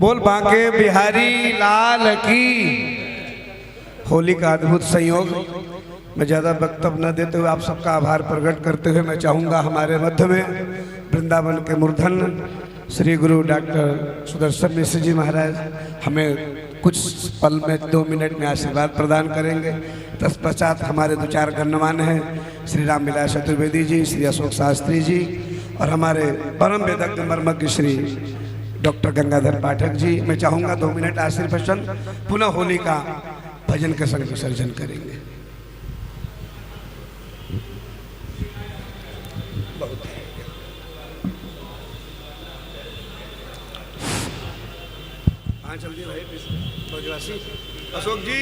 बोल बांके बिहारी लाल की। होली का अद्भुत संयोग। मैं ज़्यादा वक्तव्य न देते हुए आप सबका आभार प्रकट करते हुए मैं चाहूँगा हमारे मध्य में वृंदावन के मूर्धन श्री गुरु डॉक्टर सुदर्शन मिश्र जी महाराज हमें कुछ पल में 2 मिनट में आशीर्वाद प्रदान करेंगे। तत्पश्चात हमारे 2-4 गण्यमान हैं श्री राम विलास चतुर्वेदी जी, श्री अशोक शास्त्री जी और हमारे परम वेदज्ञ मर्मज्ञ श्री डॉक्टर गंगाधर पाठक जी। मैं चाहूँगा 2 मिनट आशीर्वचन, पुनः होली का भजन के संग विसर्जन करेंगे। जल्दी भाई अशोक जी।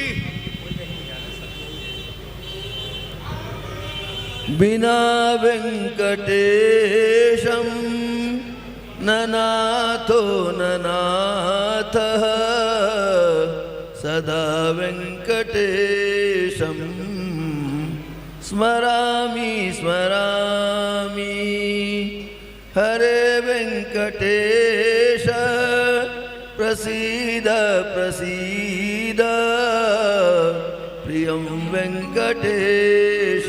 बिना वेंकटेशम ननाथो ननाथः सदा वेंकटेशम स्मरामि स्मरामि हरे वेंकटेश प्रसीद प्रसीद प्रियं वेङ्कटेश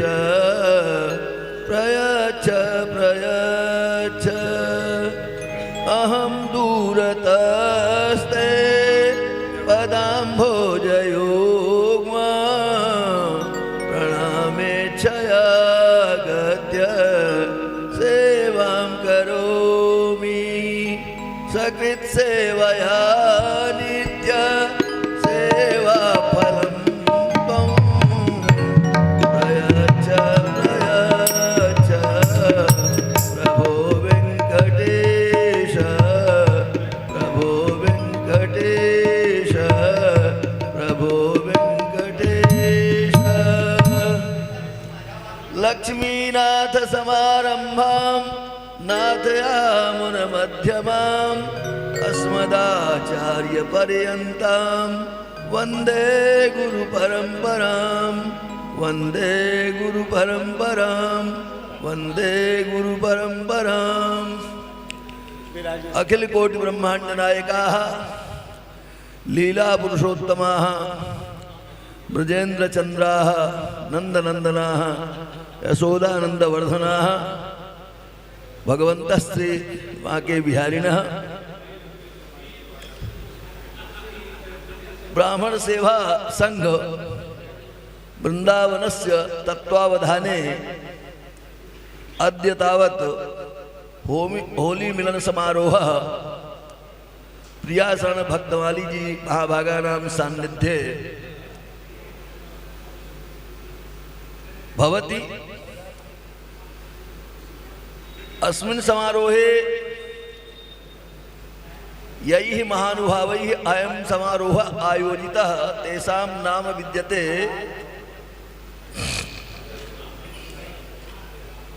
प्रयच्छ प्रयच्छ अहं दूरतस्ते पदाम्भोजयोग्मा प्रणामेच्छया गद्य सेवां करोमि सकृत्सेवया नित्य सेवाफलं त्वं प्रयच्छ प्रयच्छ प्रभो वेङ्कटेश प्रभो वेङ्कटेश प्रभो वेङ्कटेश लक्ष्मीनाथ समारम्भां नाथयामुनमध्यमाम् अस्मदाचार्यपर्यन्तां वन्दे गुरुपरम्परां वन्दे गुरुपरम्परां वन्दे गुरुपरम्पराम् अखिल कोटि ब्रह्मांड नायकाः लीलापुरुषोत्तमाः ब्रजेन्द्रचन्द्राः नन्दनन्दनाः यशोदानन्दवर्धनाः भगवन्तः श्री वाके बिहारिणः ब्राह्मण सेवा संघ वृंदावनस्य तत्वावधाने अद्य तावत् होली मिलन समारोहः प्रियाशरण भक्तमाली जी महाभागानां सान्निध्ये भवति। अस्मिन् समारोहे यैः महानुभावैः अयं समारोहः आयोजितः तेषां नाम विद्यते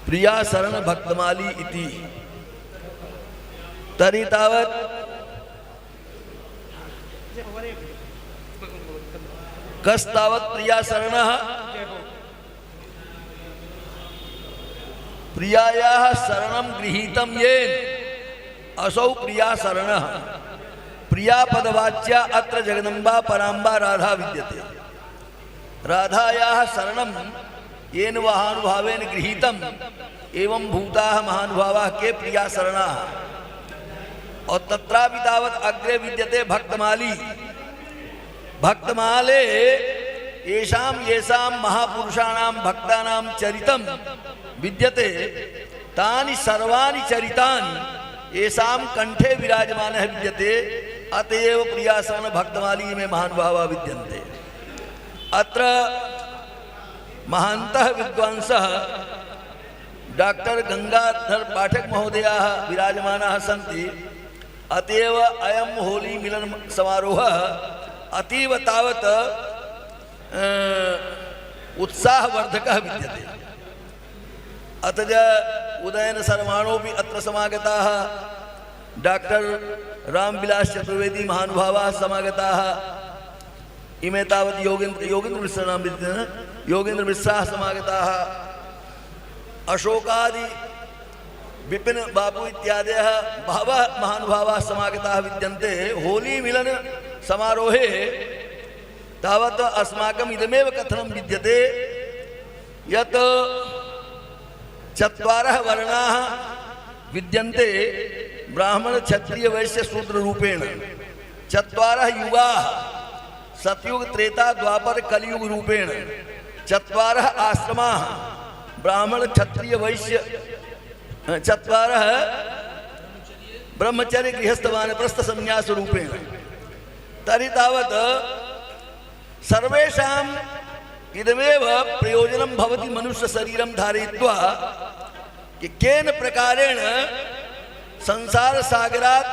प्रियाशरण भक्तमाली इति। तर्हि तावत् कस्तावत् प्रियाशरणः प्रियायाः शरणं गृहीतं येन असौ प्रियाशरणः। प्रियापदवाच्या अत्र जगदम्बा पराम्बा राधा विद्यते। राधायाः शरणं येन महानुभावेन गृहीतम् एवं भूताः महानुभावाः के प्रियाशरणाः। और तत्रापि तावत् अग्रे विद्यते भक्तमाली। भक्तमाले येषां येषां महापुरुषाणां भक्तानां चरितं विद्यते तानि सर्वाणि चरितानि येषां कंठे विराजमानः विद्यते। अतएव प्रियाशरण भक्तमाली में महानुभावाः विद्यन्ते। अत्र महान्तः विद्वांसः डॉक्टर गंगाधर पाठक महोदयाः विराजमानाः सन्ति। अतएव अयं होली मिलन समारोहः अतीव तावत् उत्साहवर्धकः विद्यते। अतः उदयन सर्वाणोपि अत्र समागताः। डॉक्टर रामविलास चतुर्वेदी महानुभावाः समागताः। इमे तावत् योगेन्द्र मिश्र नाम विद्यते। योगेन्द्र मिश्राः समागताः। अशोकादि विपिन बापू इत्यादयः बहवः महानुभावाः समागताः विद्यन्ते। होली मिलन समारोहे तावत् अस्माकम् इदमेव कथनं विद्यते यत् चत्वारः वर्णाः विद्यन्ते ब्राह्मण क्षत्रिय वैश्य शूद्र रूपेण। चत्वारः युगाः सतयुग त्रेता द्वापर कलियुग रूपेण। चत्वारः आश्रमाः ब्राह्मण क्षत्रिय वैश्य। चत्वारः ब्रह्मचर्य गृहस्थ वानप्रस्थ संन्यास रूपेण। तर्हि तावत् सर्वेषां इदमेव प्रयोजनं भवति मनुष्य शरीरं धारयित्वा कि केन प्रकारेण संसार सागरात्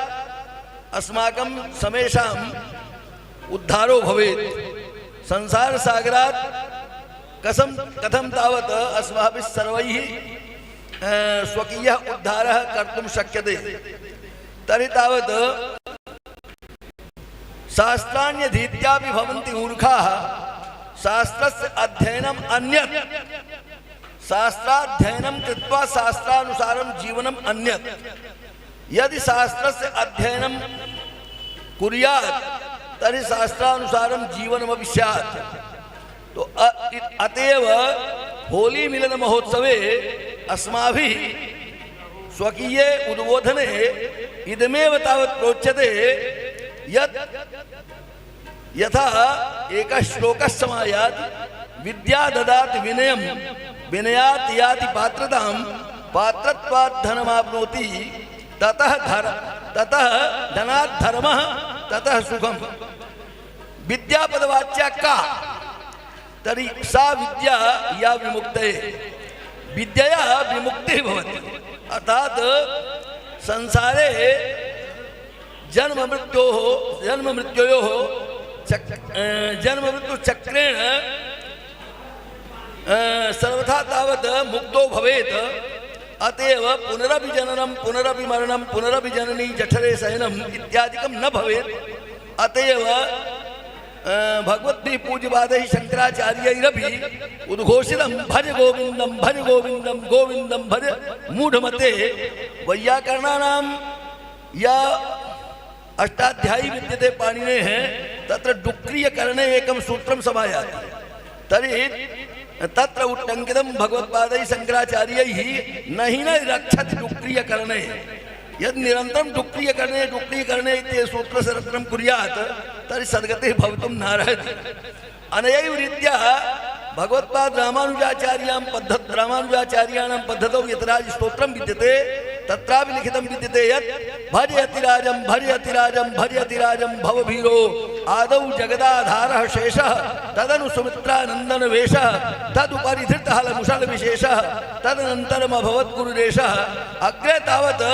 अस्माकं समेषाम् उद्धारो भवेत्। संसार सागरात् कथं तावत् अस्माभिः सर्वैः स्वकीयः उद्धारः कर्तुं शक्यते। तर्हि तावत् शास्त्राण्यधीत्यापि भवन्ति मूर्खाः शास्त्रस्य अध्ययनम् अन्यत्। शास्त्राध्ययनं कृत्वा शास्त्रानुसारं जीवनम् अन्यत्। यदि शास्त्रस्य अध्ययनं कुर्यात् तर्हि शास्त्रानुसारं जीवनमपि स्यात्। तो अतएव होली मिलन महोत्सवे अस्माभिः स्वकीये उद्बोधने इदमेव तावत् प्रोच्यते यत् यथा एकः श्लोकः समायाति विद्या ददाति विनयं विनयात् याति पात्रतां पात्रत्वात् धनमाप्नोति ततः धनात् धर्मः ततः सुखम। विद्या पदवाच्या का तरी सा विद्या या विमुक्तये विद्यया विमुक्तिः भवति। अर्थात संसारे जन्म मृत्योः चक्रेण सर्वथा तावत् मुक्तो भवेत्। अतएव पुनरपि जननं पुनरपि मरणं पुनरपि जननी जठरे शयनम् इत्यादिकं न भवेत्। अतएव भगवद्भिः पूज्यपादैः शंकराचार्यैरपि उद्घोषितं भज गोविंदं गोविंदं भज मूढ़मते। वैयाकरणानां या अष्टाध्यायी विद्यते पाणिने हैं तत्र डुक्रियकरणे एकं सूत्रं समायाति। तर्हि तत्र उट्टङ्कितं भगवत्पादैः शंकराचार्यैः न हि न रक्षति डुक्रियकरणे। यद निरन्तरं डुक्रियकरणे इति सूत्रस्य रचनं कुर्यात् तर्हि सद्गतिः भवितुं नार्हति। अनयैव रीत्या भगवत्पाद रामानुजाचार्याणां पद्धतौ यतराज स्तोत्रं विद्यते तत्रापि लिखितं विद्यते यत् भजयतिराजं भवभीरो आदौ जगदाधारः शेषः तदनु सुमित्रानन्दन वेशः तदुपरि धृतहलमुषलविशेषः तदनन्तरमभवत् गुरुरेशः। अग्रे तावत्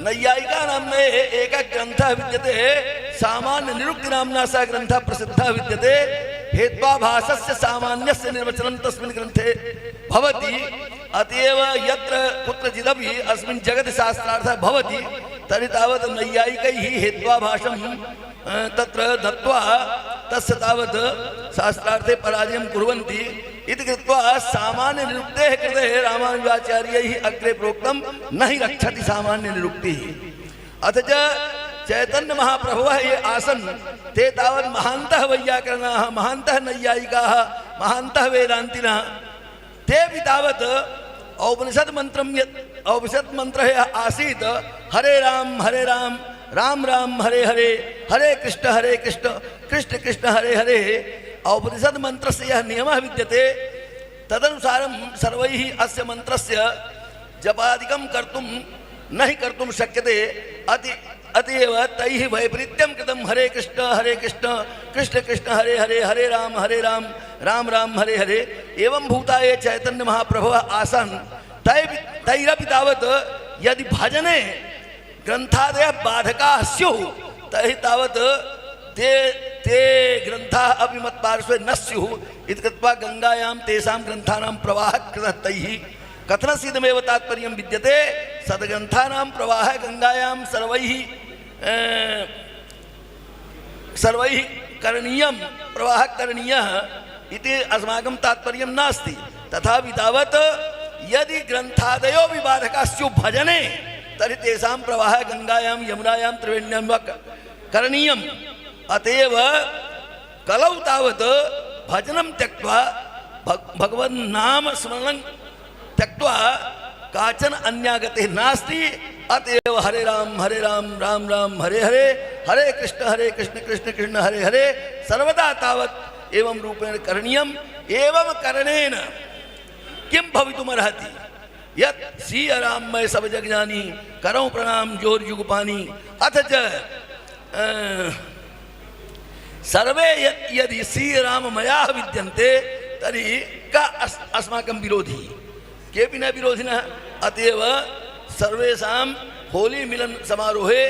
नैयायिकानां एकः ग्रन्थः विद्यते सामान्य निरुक्ति नाम्ना सः ग्रन्थः प्रसिद्धः विद्यते। हेत्वाभासस्य सामान्यस्य निर्वचनं तस्मिन् ग्रन्थे भवति। अतएव यत्र कुत्रचिदपि अस्मिन् जगति शास्त्रार्थः भवति तर्हि तावत् नैयायिकैः हेत्वाभाषं तत्र दत्वा तस्य तावत् शास्त्रार्थे पराजयं कुर्वन्ति इति कृत्वा सामान्य निरुक्तेः कृते रामानुजाचार्यैः अग्रे प्रोक्तं न हि रक्षति सामान्य निरुक्तिः। अथ च चैतन्य महाप्रभवः ये आसन् ते तावत् महान्तः वैयाकरणाः महान्तः नैयायिकाः महान्तः वेदान्तिनः तेऽपि तावत् औपनिषद मंत्रः आसीत् हरे राम राम राम हरे हरे हरे कृष्ण कृष्ण कृष्ण हरे हरे। औपनिषद मंत्रस्य यः नियमः विद्यते तदनुसारं सर्वैः अस्य मंत्रस्य जपादिकं कर्तुं न हि कर्तुं शक्यते। अतएव तैः वैपरीत्यं कृतं हरे कृष्ण कृष्ण कृष्ण हरे हरे हरे राम राम राम हरे हरे। एवं भूता ये चैतन्य महाप्रभवः आसन् तैरपि तावत् यदि भजने ग्रन्थादयः बाधकाः स्युः तर्हि तावत् ते ग्रन्थाः अपि मत्पार्श्वे न स्युः इति कृत्वा गङ्गायां तेषां ग्रन्थानां प्रवाहः कृतः तैः। कथनस्येदमेव तात्पर्यं विद्यते सद्ग्रन्थानां प्रवाहः गङ्गायां सर्वैः करणीयं प्रवाहः करणीयः इति अस्माकं तात्पर्यं नास्ति। तथापि तावत् यदि ग्रन्थादयो विबाधकाः स्युः भजने तर्हि तेषां प्रवाहः गङ्गायां यमुनायां त्रिवेण्यां वा करणीयम्। अतएव कलौ तावत् भजनं त्यक्त्वा भगवन्नाम स्मरणं त्यक्त्वा काचन अन्या गतिः नास्ति। अतएव हरे राम राम राम हरे हरे हरे कृष्ण कृष्ण कृष्ण हरे हरे सर्वदा तावत् एवं रूपेण करणीयम्। एवं करणेन किं भवितुमर्हति यत् श्री राम मैं सब जग जानी करऊं प्रणाम जोर युगपानी। अथ च सर्वे यदि श्री राम मया विद्यन्ते तर्हि का अस्माकं विरोधी केऽपि न विरोधिनः। अतएव सर्वेषां होली मिलन समारोहे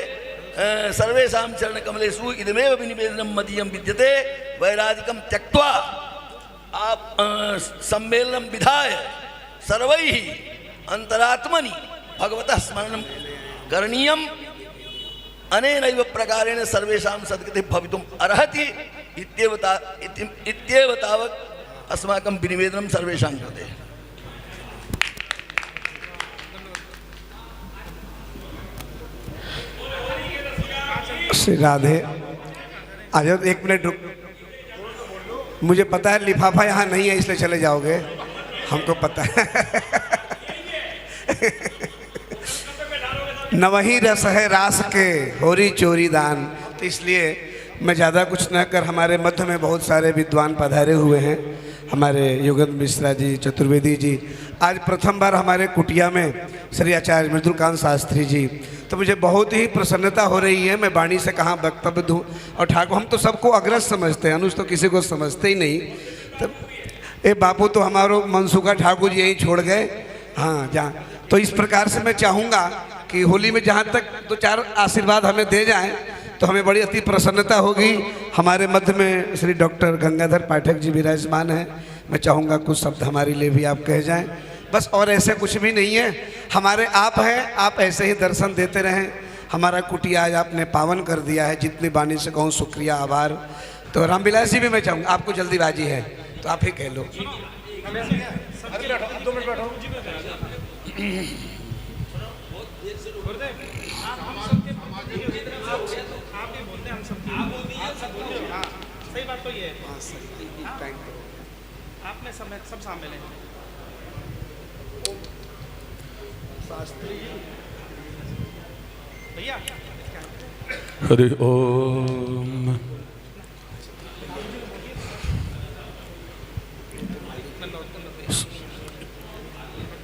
सर्वेषां चरणकमलेषु इदमेव विनिवेदनं मदीयं विद्यते वैरादिकं त्यक्त्वा सम्मेलनं विधाय सर्वैः अंतरात्मनि भगवतः स्मरणं करणीयम्। अनेनैव प्रकारेण सर्वेषां सद्गतिः भवितुम् अर्हति इत्येव तावत् अस्माकं विनिवेदनं सर्वेषां कृते। श्री राधे आज एक मिनट रुक मुझे पता है लिफाफा यहाँ नहीं है इसलिए चले जाओगे, हमको पता है। न वही रस है रास के होरी चोरी दान। तो इसलिए मैं ज़्यादा कुछ न कर, हमारे मध्य में बहुत सारे विद्वान पधारे हुए हैं, हमारे युगंध मिश्रा जी, चतुर्वेदी जी, आज प्रथम बार हमारे कुटिया में श्री आचार्य मृदुलकांत शास्त्री जी, तो मुझे बहुत ही प्रसन्नता हो रही है। मैं वाणी से कहाँ वक्तव्य दूँ, और ठाकुर हम तो सबको अग्रज समझते हैं, अनुज तो किसी को समझते ही नहीं। तो ए बापू तो हमारो मनसुखा ठाकुर जी यहीं छोड़ गए, हाँ जहाँ। तो इस प्रकार से मैं चाहूँगा कि होली में जहाँ तक 2-4 आशीर्वाद हमें दे जाएं तो हमें बड़ी अति प्रसन्नता होगी। हमारे मध्य में श्री डॉक्टर गंगाधर पाठक जी विराजमान हैं, मैं चाहूँगा कुछ शब्द हमारे लिए भी आप कह जाएं, बस। और ऐसे कुछ भी नहीं है, हमारे आप हैं, आप ऐसे ही दर्शन देते रहें। हमारा कुटिया आज आपने पावन कर दिया है, जितनी बानी से कहूँ शुक्रिया, आभार। तो रामविलास जी भी मैं चाहूँगा, आपको जल्दीबाजी है तो आप ही कह लो। सही बात तो ये है, आपने सब शामिल हैं। भैया हरि ओम।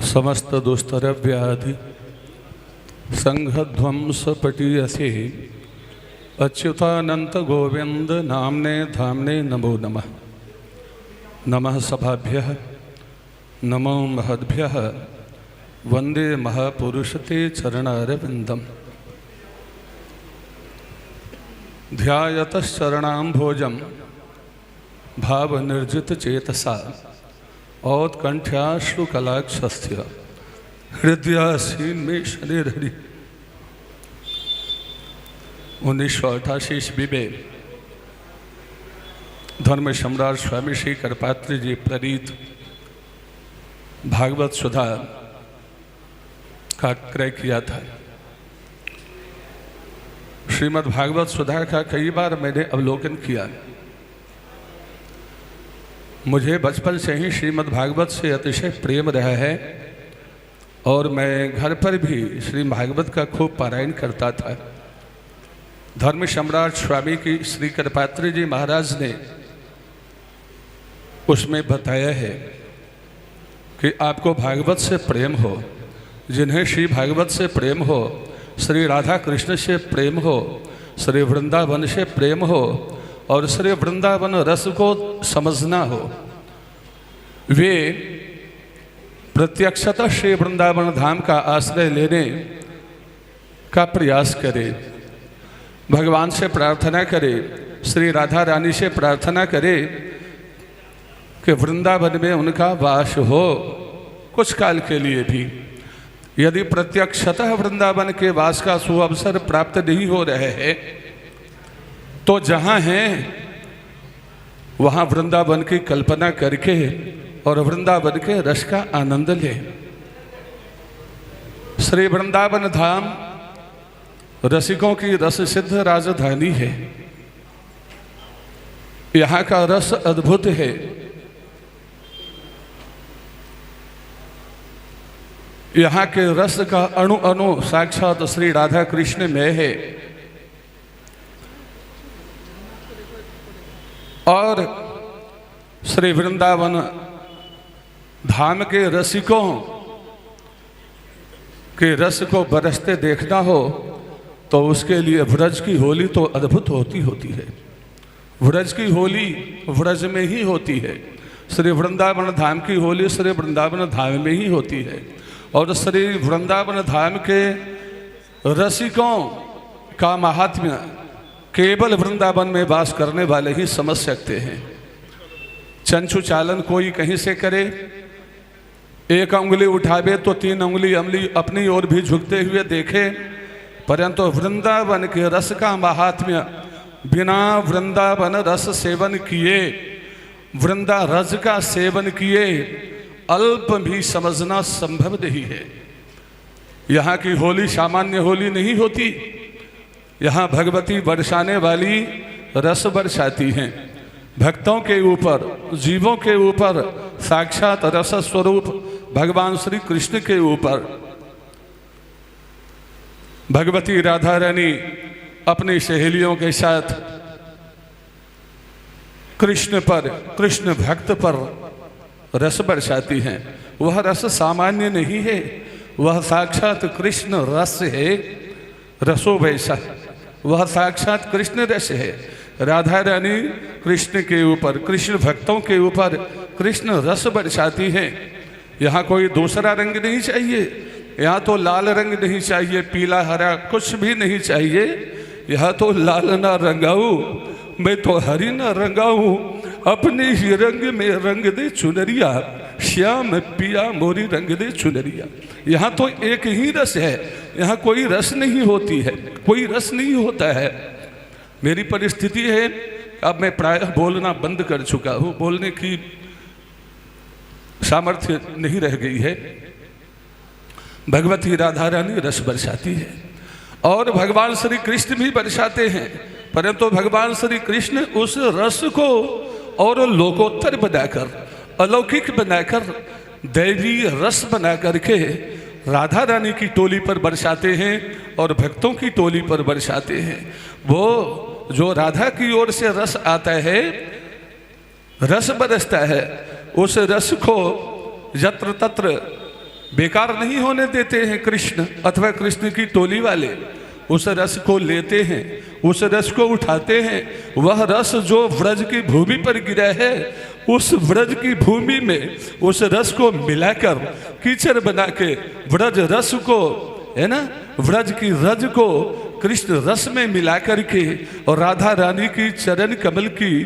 समस्त दुस्तरव्याधि संघध्वंस पटीयसे अच्युतानंत गोविंद नामने धामने नमो नमः। नमः सभाभ्यः नमो महद्भ्यः वंदे महापुरुष ते चरणारविंदम। ध्यायतश्चरणाम्भोजं भावनिर्जित चेतसा औत्कंठ्याश्रुकलाक्षस्य हृदयासीन में शनिरहरि। 1988 ईस्वी में धर्म सम्राट स्वामी श्री करपात्री जी प्रेरित भागवत सुधा का क्रय किया था। श्रीमद् भागवत सुधा का कई बार मैंने अवलोकन किया। मुझे बचपन से ही श्रीमद् भागवत से अतिशय प्रेम रहा है और मैं घर पर भी श्री भागवत का खूब पारायण करता था। धर्म सम्राट स्वामी की श्री करपात्री जी महाराज ने उसमें बताया है कि आपको भागवत से प्रेम हो, जिन्हें श्री भागवत से प्रेम हो, श्री राधा कृष्ण से प्रेम हो, श्री वृंदावन से प्रेम हो और श्री वृंदावन रस को समझना हो, वे प्रत्यक्षतः श्री वृंदावन धाम का आश्रय लेने का प्रयास करें। भगवान से प्रार्थना करें, श्री राधा रानी से प्रार्थना करें कि वृंदावन में उनका वास हो कुछ काल के लिए भी। यदि प्रत्यक्षतः वृंदावन के वास का सुअवसर प्राप्त नहीं हो रहे हैं तो जहाँ हैं वहाँ वृंदावन की कल्पना करके और वृंदावन के रस का आनंद लें। श्री वृंदावन धाम रसिकों की रस सिद्ध राजधानी है। यहाँ का रस अद्भुत है। यहाँ के रस का अणु अणु साक्षात श्री राधा कृष्ण में है। और श्री वृंदावन धाम के रसिकों के रस को बरसते देखना हो तो उसके लिए व्रज की होली तो अद्भुत होती है। व्रज की होली व्रज में ही होती है। श्री वृंदावन धाम की होली श्री वृंदावन धाम में ही होती है। और श्री वृंदावन धाम के रसिकों का महात्म्य केवल वृंदावन में वास करने वाले ही समझ सकते हैं। चंचु चालन कोई कहीं से करे, एक उंगली उठावे तो 3 उंगली अपनी ओर भी झुकते हुए देखे, परंतु वृंदावन के रस का महात्म्य बिना वृंदावन रस सेवन किए, वृंदा रस का सेवन किए अल्प भी समझना संभव नहीं है। यहाँ की होली सामान्य होली नहीं होती। यहाँ भगवती बरसाने वाली रस बरसाती हैं। भक्तों के ऊपर, जीवों के ऊपर, साक्षात रस स्वरूप भगवान श्री कृष्ण के ऊपर भगवती राधा रानी अपनी सहेलियों के साथ कृष्ण पर, कृष्ण भक्त पर रस बरसाती हैं। वह रस सामान्य नहीं है, वह साक्षात कृष्ण रस है, रसो वैसा, वह साक्षात कृष्ण रस है। राधा रानी कृष्ण के ऊपर, कृष्ण भक्तों के ऊपर कृष्ण रस बरसाती हैं। यहाँ कोई दूसरा रंग नहीं चाहिए, यहाँ तो लाल रंग नहीं चाहिए, पीला हरा कुछ भी नहीं चाहिए। यहाँ तो लाल ना रंगाऊं, मैं तो हरी ना रंगाऊं, अपने ही रंग में रंग दे चुनरिया, श्याम पिया मोरी रंग दे चुनरिया। यहाँ तो एक ही रस है, यहाँ कोई रस नहीं होती है, कोई रस नहीं होता है। मेरी परिस्थिति है, अब मैं प्रायः बोलना बंद कर चुका हूँ, बोलने की सामर्थ्य नहीं रह गई है। भगवती राधा रानी रस बरसाती है और भगवान श्री कृष्ण भी बरसाते हैं, परंतु भगवान श्री कृष्ण उस रस को और लोकोत्तर बनाकर, अलौकिक बनाकर, दैवी रस बना करके राधा रानी की टोली पर बरसाते हैं और भक्तों की टोली पर बरसाते हैं। वो जो राधा की ओर से रस आता है, रस बरसता है, उस रस को यत्र तत्र बेकार नहीं होने देते हैं कृष्ण अथवा कृष्ण की टोली वाले। उस रस को लेते हैं, उस रस को उठाते हैं। वह रस जो व्रज की भूमि पर गिरा है, उस व्रज की भूमि में उस रस को मिलाकर कीचड़ बना के व्रज रस को, है ना, व्रज की रज को कृष्ण रस में मिला करके और राधा रानी की चरण कमल की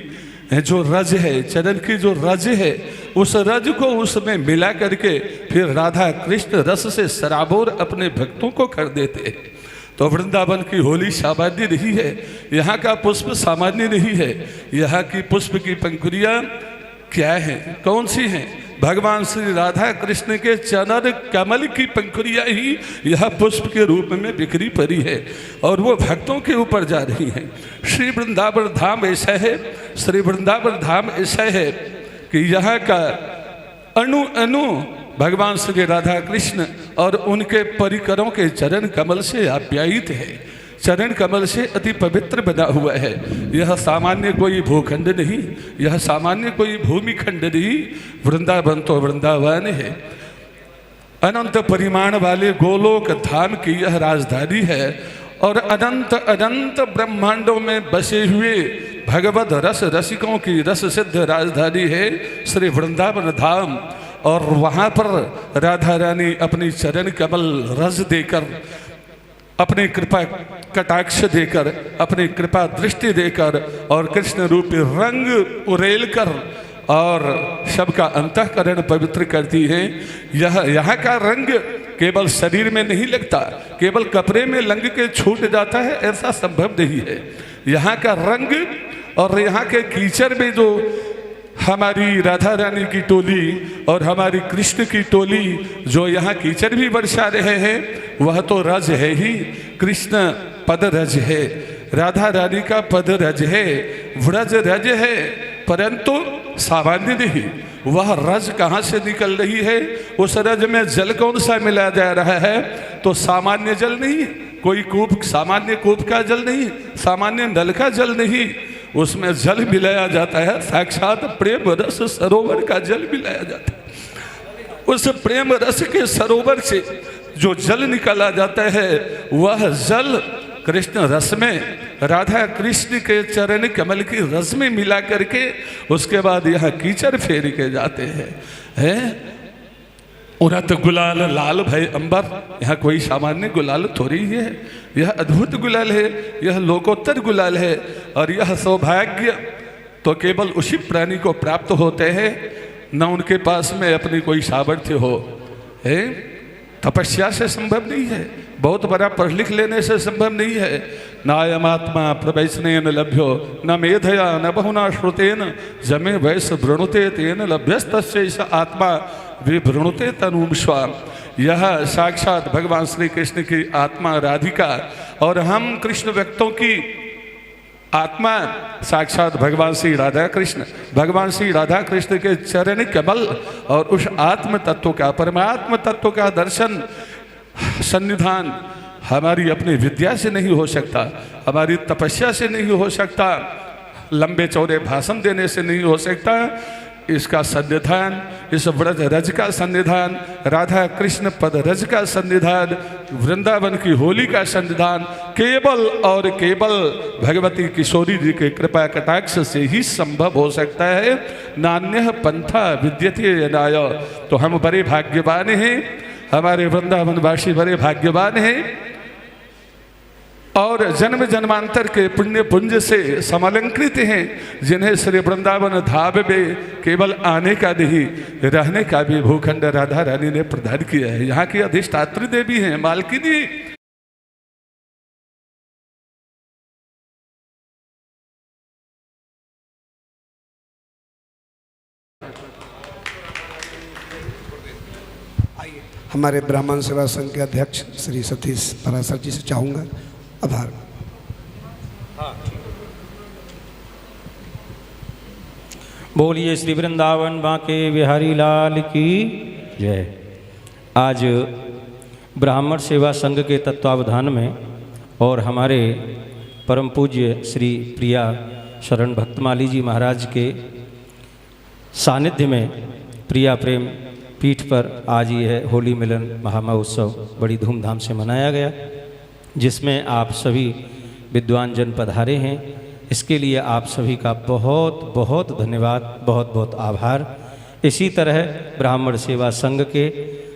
जो रज है, चरण की जो रज है, उस रज को उसमें मिला करके फिर राधा कृष्ण रस से सराबोर अपने भक्तों को कर देते हैं। तो वृंदावन की होली सामान्य नहीं है, यहाँ का पुष्प सामान्य नहीं है। यहाँ की पुष्प की पंखुड़ियाँ क्या है, कौन सी हैं? भगवान श्री राधा कृष्ण के चरण कमल की पंखुड़ियाँ ही यह पुष्प के रूप में बिखरी पड़ी है और वो भक्तों के ऊपर जा रही हैं। श्री वृंदावन धाम ऐसा है, श्री वृंदावन धाम ऐसा है कि यहाँ का अणु अणु भगवान श्री राधा कृष्ण और उनके परिकरों के चरण कमल से आप्यायित है, चरण कमल से अति पवित्र बना हुआ है। यह सामान्य कोई भूखंड नहीं, यह सामान्य कोई भूमिखंड नहीं, वृंदावन तो वृंदावन है। अनंत परिमाण वाले गोलोक धाम की यह राजधानी है और अनंत अनंत ब्रह्मांडों में बसे हुए भगवत रस रसिकों की रस सिद्ध राजधानी है श्री वृंदावन धाम। और वहाँ पर राधा रानी अपनी चरण कमल रस देकर, अपनी कृपा कटाक्ष देकर, अपनी कृपा दृष्टि देकर और कृष्ण रूपी रंग उरेल कर और सबका अंतःकरण पवित्र करती है। यहाँ का रंग केवल शरीर में नहीं लगता, केवल कपड़े में लंग के छूट जाता है, ऐसा संभव नहीं है। यहाँ का रंग और यहाँ के कीचड़ में जो हमारी राधा रानी की टोली और हमारी कृष्ण की टोली जो यहाँ कीचड़ भी बरसा रहे हैं, वह तो रज है ही, कृष्ण पद रज है, राधा रानी का पद रज है, व्रज रज है, परंतु सामान्य नहीं। वह रज कहाँ से निकल रही है? उस रज में जल कौन सा मिलाया जा रहा है? तो सामान्य जल नहीं, कोई कूप, सामान्य कूप का जल नहीं, सामान्य नल का जल नहीं, उसमें जल मिलाया जाता है, साक्षात प्रेम रस सरोवर का जल मिलाया जाता है। उस प्रेम रस के सरोवर से जो जल निकाला जाता है, वह जल कृष्ण रस में, राधा कृष्ण के चरण कमल की रस में मिला करके उसके बाद यहाँ कीचड़ फेर के जाते हैं। उन्नत गुलाल लाल भय अंबर, यहाँ कोई सामान्य गुलाल थोड़ी ही है, यह अद्भुत गुलाल है, यह लोकोत्तर गुलाल है। और यह सौभाग्य तो केवल उसी प्राणी को प्राप्त होते हैं, न उनके पास में अपनी कोई सामर्थ्य हो, है तपस्या से संभव नहीं है, बहुत बड़ा पढ़ लिख लेने से संभव नहीं है। नायमात्मा प्रवैष्णेन लभ्यो न मेधया न बहुना श्रुतेन जमे वैस वृणुते तेन लभ्यस्तस्यैष आत्मा विभृणुते तनुष्वा। यह साक्षात भगवान श्री कृष्ण की आत्मा राधिका और हम कृष्ण भक्तों की आत्मा साक्षात भगवान श्री राधा कृष्ण, भगवान श्री राधा कृष्ण के चरण कमल और उस आत्म तत्व का, परमात्म तत्व का दर्शन सन्निधान हमारी अपनी विद्या से नहीं हो सकता, हमारी तपस्या से नहीं हो सकता, लंबे चौड़े भाषण देने से नहीं हो सकता। इसका सन्निधान, इस व्रज रज का सन्निधान, राधा कृष्ण पद रज का सन्निधान, वृंदावन की होली का सन्निधान केवल और केवल भगवती किशोरी जी के कृपा कटाक्ष से ही संभव हो सकता है। नान्यः पंथा विद्यते यनाय। तो हम बड़े भाग्यवान हैं, हमारे वृंदावनवासी बड़े भाग्यवान हैं और जन्म जन्मांतर के पुण्य पुंज से समलंकृत हैं, जिन्हें श्री वृंदावन धाम में केवल आने का नहीं, रहने का भी भूखंड राधा रानी ने प्रदान किया है। यहाँ की अधिष्ठात्री देवी हैं मालकिनी। हमारे ब्राह्मण सेवा संघ के अध्यक्ष श्री सतीश पराशर जी से चाहूँगा आभार। बोलिए श्री वृंदावन बांके बिहारी लाल की जय। आज ब्राह्मण सेवा संघ के तत्वावधान में और हमारे परम पूज्य श्री प्रिया शरण भक्तमाली जी महाराज के सानिध्य में प्रिया प्रेम पीठ पर आज यह होली मिलन महामहोत्सव बड़ी धूमधाम से मनाया गया, जिसमें आप सभी विद्वान जन पधारे हैं। इसके लिए आप सभी का बहुत बहुत धन्यवाद, बहुत बहुत आभार। इसी तरह ब्राह्मण सेवा संघ के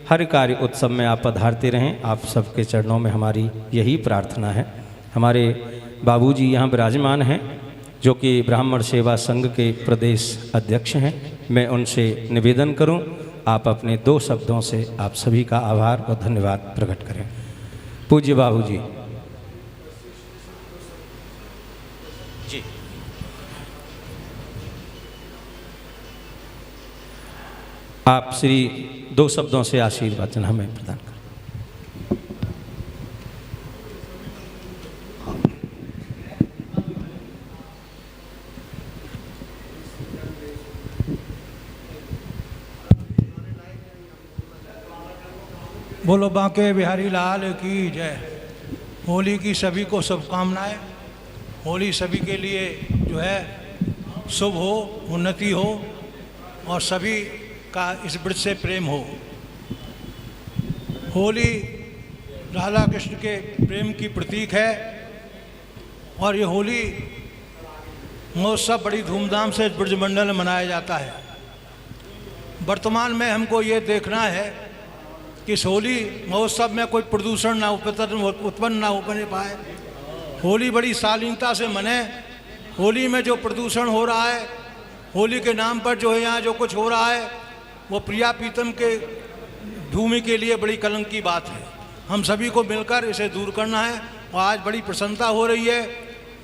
हर कार्य उत्सव में आप पधारते रहें, आप सबके चरणों में हमारी यही प्रार्थना है। हमारे बाबूजी यहाँ विराजमान हैं जो कि ब्राह्मण सेवा संघ के प्रदेश अध्यक्ष हैं। मैं उनसे निवेदन करूं, आप अपने 2 शब्दों से आप सभी का आभार और धन्यवाद प्रकट करें। पूज्य बाबूजी जी, आप श्री 2 शब्दों से आशीर्वचन हमें प्रदान करें। बोलो बांके बिहारी लाल की जय। होली की सभी को शुभकामनाएं। होली सभी के लिए जो है शुभ हो, उन्नति हो और सभी का इस व्रत से प्रेम हो। होली राधा कृष्ण के प्रेम की प्रतीक है और ये होली महोत्सव बड़ी धूमधाम से ब्रजमंडल में मनाया जाता है। वर्तमान में हमको ये देखना है कि इस होली महोत्सव में कोई प्रदूषण ना उत्पन्न ना हो पाए, होली बड़ी शालीनता से मने। होली में जो प्रदूषण हो रहा है, होली के नाम पर जो है यहाँ जो कुछ हो रहा है, वो प्रिया प्रीतम के भूमि के लिए बड़ी कलंक की बात है। हम सभी को मिलकर इसे दूर करना है और आज बड़ी प्रसन्नता हो रही है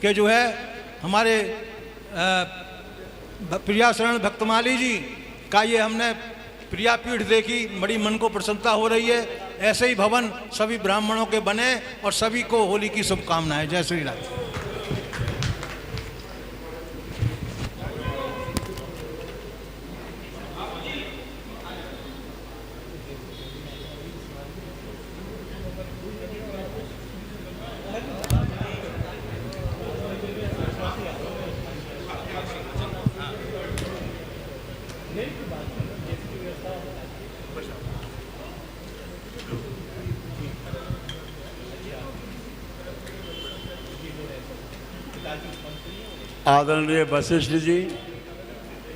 कि जो है हमारे प्रिया शरण भक्तमाली जी का ये हमने प्रिया पीठ देखी, बड़ी मन को प्रसन्नता हो रही है। ऐसे ही भवन सभी ब्राह्मणों के बने और सभी को होली की शुभकामनाएं। जय श्री राम। आदरणीय वशिष्ठ जी,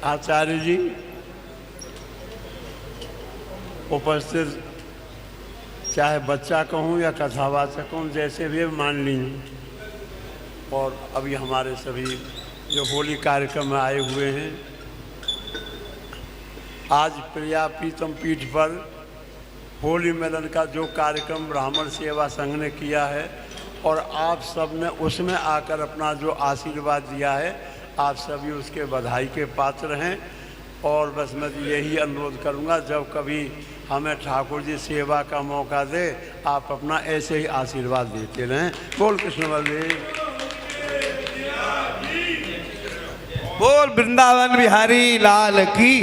आचार्य जी, उपस्थित चाहे बच्चा कहूँ या कथावाचक कहूँ, जैसे भी मान लीजिए। और अभी हमारे सभी जो होली कार्यक्रम में आए हुए हैं, आज प्रिया प्रीतम पीठ पर होली मिलन का जो कार्यक्रम ब्राह्मण सेवा संघ ने किया है और आप सब ने उसमें आकर अपना जो आशीर्वाद दिया है, आप सभी उसके बधाई के पात्र हैं। और बस मैं यही अनुरोध करूंगा, जब कभी हमें ठाकुर जी सेवा का मौका दे, आप अपना ऐसे ही आशीर्वाद देते रहें। बोल कृष्ण बलदेव। बोल वृंदावन बिहारी लाल की